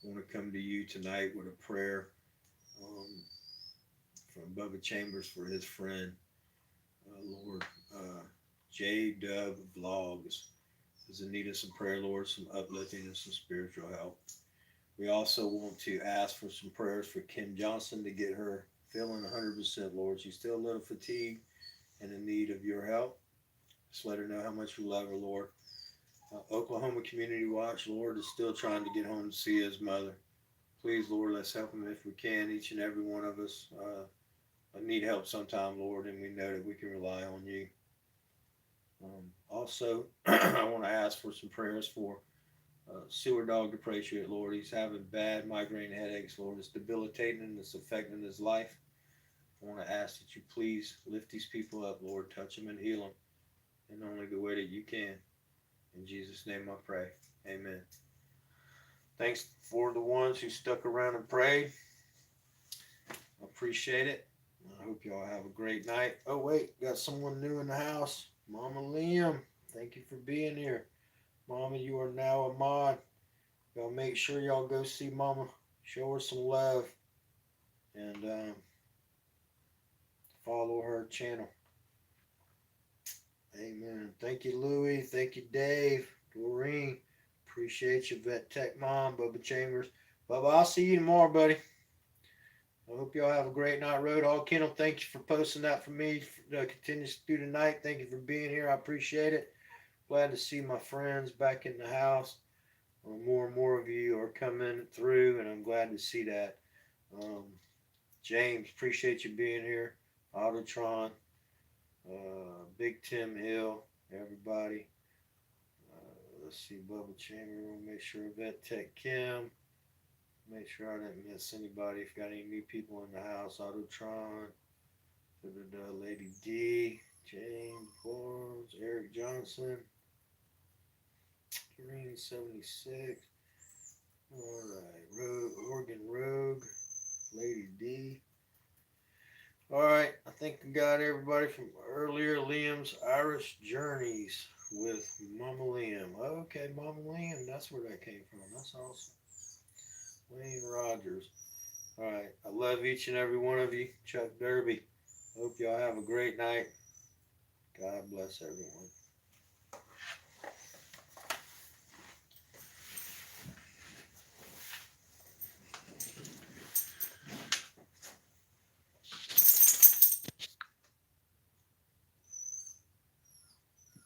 I want to come to you tonight with a prayer from Bubba Chambers for his friend, Lord, J Dub Vlogs is in need of some prayer, Lord, some uplifting and some spiritual help. We also want to ask for some prayers for Kim Johnson to get her feeling 100%, Lord. She's still a little fatigued and in need of your help. Just let her know how much we love her, Lord. Oklahoma Community Watch, Lord, is still trying to get home to see his mother. Please, Lord, let's help him if we can. Each and every one of us need help sometime, Lord, and we know that we can rely on you. Also, I want to ask for some prayers for Sewer Dog Depreciate, Lord. He's having bad migraine headaches, Lord. It's debilitating and it's affecting his life. I want to ask that you please lift these people up, Lord. Touch them and heal them in only the way that you can. In Jesus' name I pray. Amen. Thanks for the ones who stuck around and prayed. I appreciate it. I hope y'all have a great night. Oh, wait. Got someone new in the house. Mama Liam. Thank you for being here. Mama, you are now a mod. Y'all make sure y'all go see Mama. Show her some love. And follow her channel. Amen. Thank you, Louie. Thank you, Dave. Doreen. Appreciate you, Vet Tech Mom. Bubba Chambers. Bubba, I'll see you tomorrow, buddy. I hope y'all have a great night. Road Hog Kennel, thank you for posting that for me. Continues through the night. Thank you for being here. I appreciate it. Glad to see my friends back in the house. More and more of you are coming through, and I'm glad to see that. James, appreciate you being here. Autotron, Big Tim Hill, everybody. Let's see, Bubba Chamber. We'll make sure Vet Tech Kim. Make sure I didn't miss anybody. If you got any new people in the house, Autotron, Lady D, James Barnes, Eric Johnson, Green 76. All right, Oregon Rogue, Lady D. All right, I think we got everybody from earlier. Liam's Irish Journeys with Mama Liam. Okay, Mama Liam, that's where that came from. That's awesome. Wayne Rogers. All right, I love each and every one of you. Chuck Derby. Hope y'all have a great night. God bless everyone.